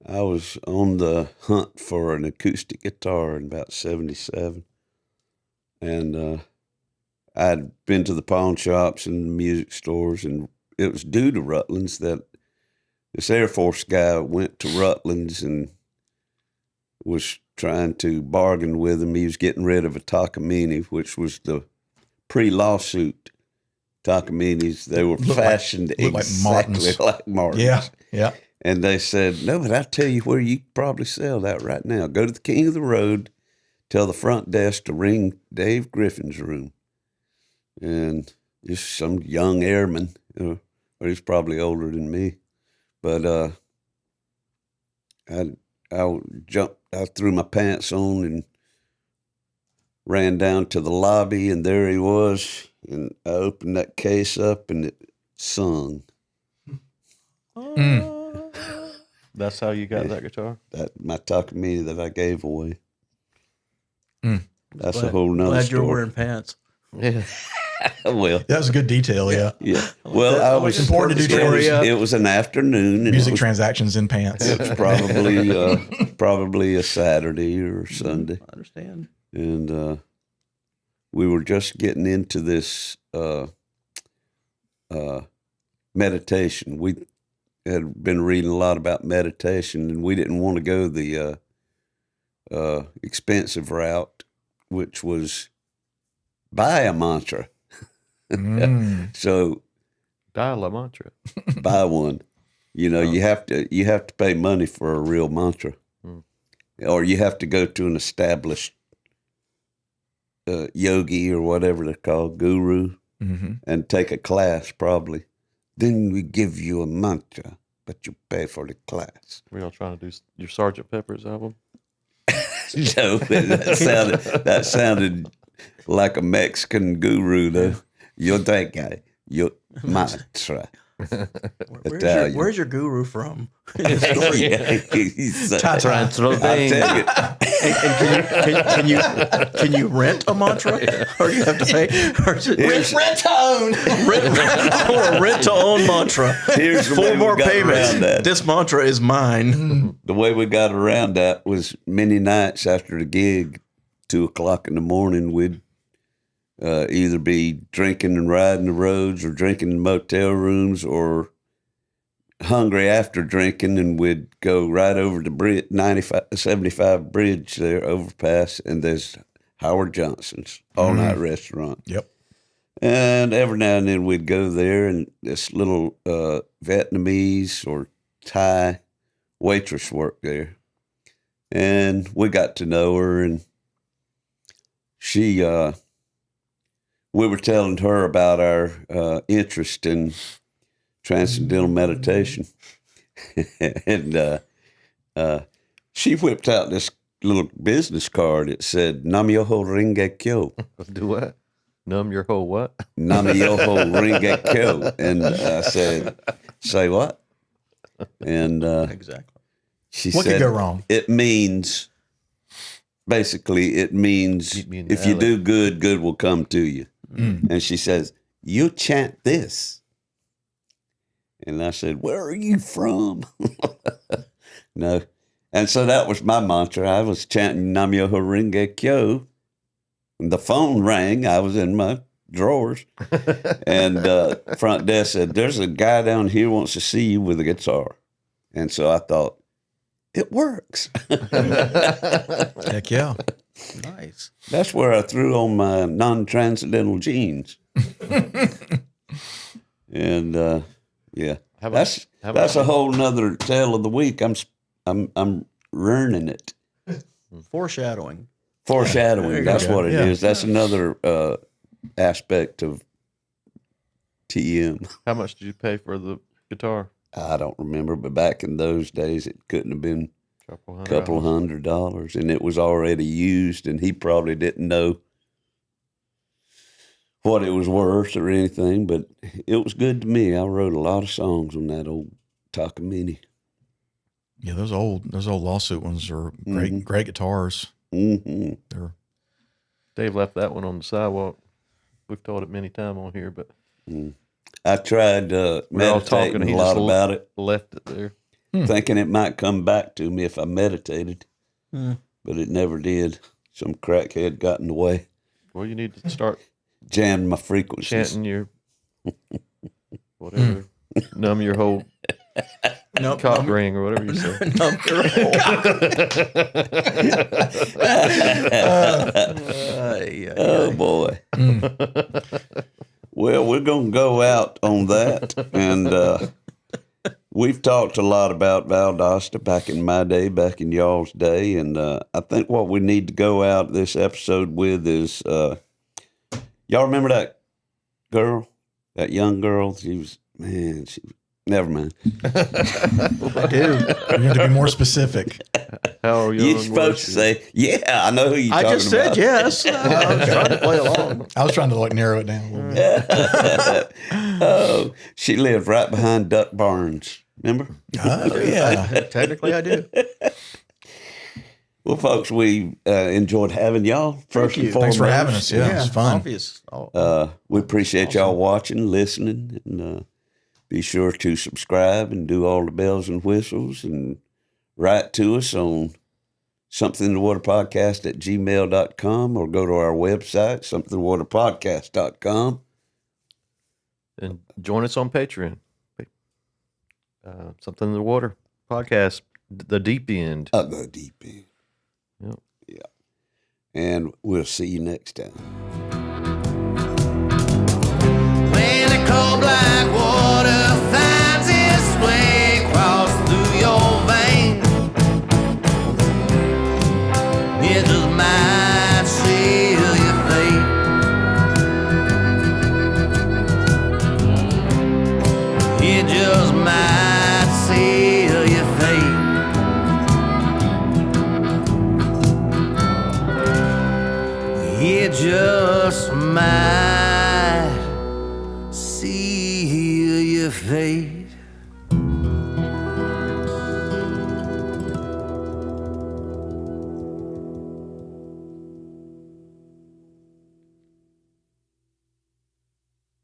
I was on the hunt for an acoustic guitar in about 77. And I'd been to the pawn shops and music stores, and it was due to Rutland's that this Air Force guy went to Rutland's and was trying to bargain with him. He was getting rid of a Takamine, which was the pre-lawsuit Takaminis. They were fashioned looked like exactly Martins. like Martins. Yeah, yeah. And they said, no, but I'll tell you where you probably sell that right now. Go to the King of the Road, tell the front desk to ring Dave Griffin's room. And just some young airman, or he's probably older than me. But I threw my pants on and ran down to the lobby, and there he was. And I opened that case up, and it sung. That's how you got that guitar? That my Takamine that I gave away. That's a Glad- whole nother Glad story. you're wearing pants. Yeah. Well, That was a good detail, yeah. yeah. Well, I was important to do It was an afternoon. And Music transactions in pants. it was probably a Saturday or Sunday, I understand. and we were just getting into this meditation. We had been reading a lot about meditation, and we didn't want to go the expensive route, which was buy a mantra. So Dial a mantra. buy one. You have to pay money for a real mantra, or you have to go to an established yogi or whatever they're called, guru, and take a class probably. Then we give you a mantra, but you pay for the class. We all trying to do your Sgt. Pepper's album. No, that sounded like a Mexican guru though. Yo that guy, yo mantra. Italian. Where's your guru from? Yeah, he's, I'll tell you. And can you rent a mantra, or do you have to pay? Or is it rent to own? Rent to own mantra. Here's the way 4 we more got around payments. that. This mantra is mine. The way we got around that was many nights after the gig, 2:00 in the morning, we'd either be drinking and riding the roads, or drinking in motel rooms, or hungry after drinking, and we'd go right over the bridge, 75 bridge there, overpass, and there's Howard Johnson's all-night restaurant. Yep. And every now and then we'd go there, and this little Vietnamese or Thai waitress worked there. And we got to know her, and she, we were telling her about our interest in transcendental meditation. And she whipped out this little business card. It said, Nam-myoho Renge Kyo. Do what? Numb your whole what? Nam-myoho Renge Kyo. And I said, say what? And Exactly. she What said, could go wrong? It means, basically, it means Meet me in the if you alley. do good, good will come to you. And she says, you chant this. And I said, where are you from? No. And so that was my mantra. I was chanting Nam-myoho Renge Kyo. And the phone rang. I was in my drawers. And front desk said, there's a guy down here wants to see you with a guitar. And so I thought, it works. Heck yeah. Nice. That's where I threw on my non-transcendental jeans. And yeah, that's a whole nother tale of the week. I'm learning it. Foreshadowing. Foreshadowing. That's what it is. Yeah. That's another aspect of TM. How much did you pay for the guitar? I don't remember, but back in those days, it couldn't have been a couple $100, and it was already used, and he probably didn't know what it was worth or anything, but it was good to me. I wrote a lot of songs on that old Takamine. Yeah, those old lawsuit ones are great, great guitars. Mm-hmm. They're Dave left that one on the sidewalk. We've told it many times on here, but I tried we're all meditating talking. a He lot just about it, left it there. thinking it might come back to me if I meditated, but it never did. Some crackhead got in the way, Well, you need to start jammed my frequencies. chanting your whatever, numb your whole cock ring or whatever you say. Oh boy. Well, we're going to go out on that. And we've talked a lot about Valdosta back in my day, back in y'all's day. And I think what we need to go out this episode with is, y'all remember that girl, that young girl? Never mind. I do. you have to be more specific. How young You're was supposed to she? say, yeah, I know who you're I talking just about. said yes. I was trying to play along. I was trying to narrow it down a little bit. Oh, she lived right behind Duck Barnes. Remember? Oh, yeah. Technically, I do. Well, folks, we enjoyed having y'all. First and you. foremost. Thanks for having us. Yeah, it was fun. Obvious. We appreciate y'all watching, listening, and be sure to subscribe and do all the bells and whistles and write to us on somethinginthewaterpodcast at gmail.com or go to our website, somethinginthewaterpodcast.com. And join us on Patreon. Something in the Water podcast, the deep end. The deep end. Yep. Yeah. And we'll see you next time. When the cold black water finds its way across through your veins, it just might seal your fate. It just might seal your fate. It just might seal your fate.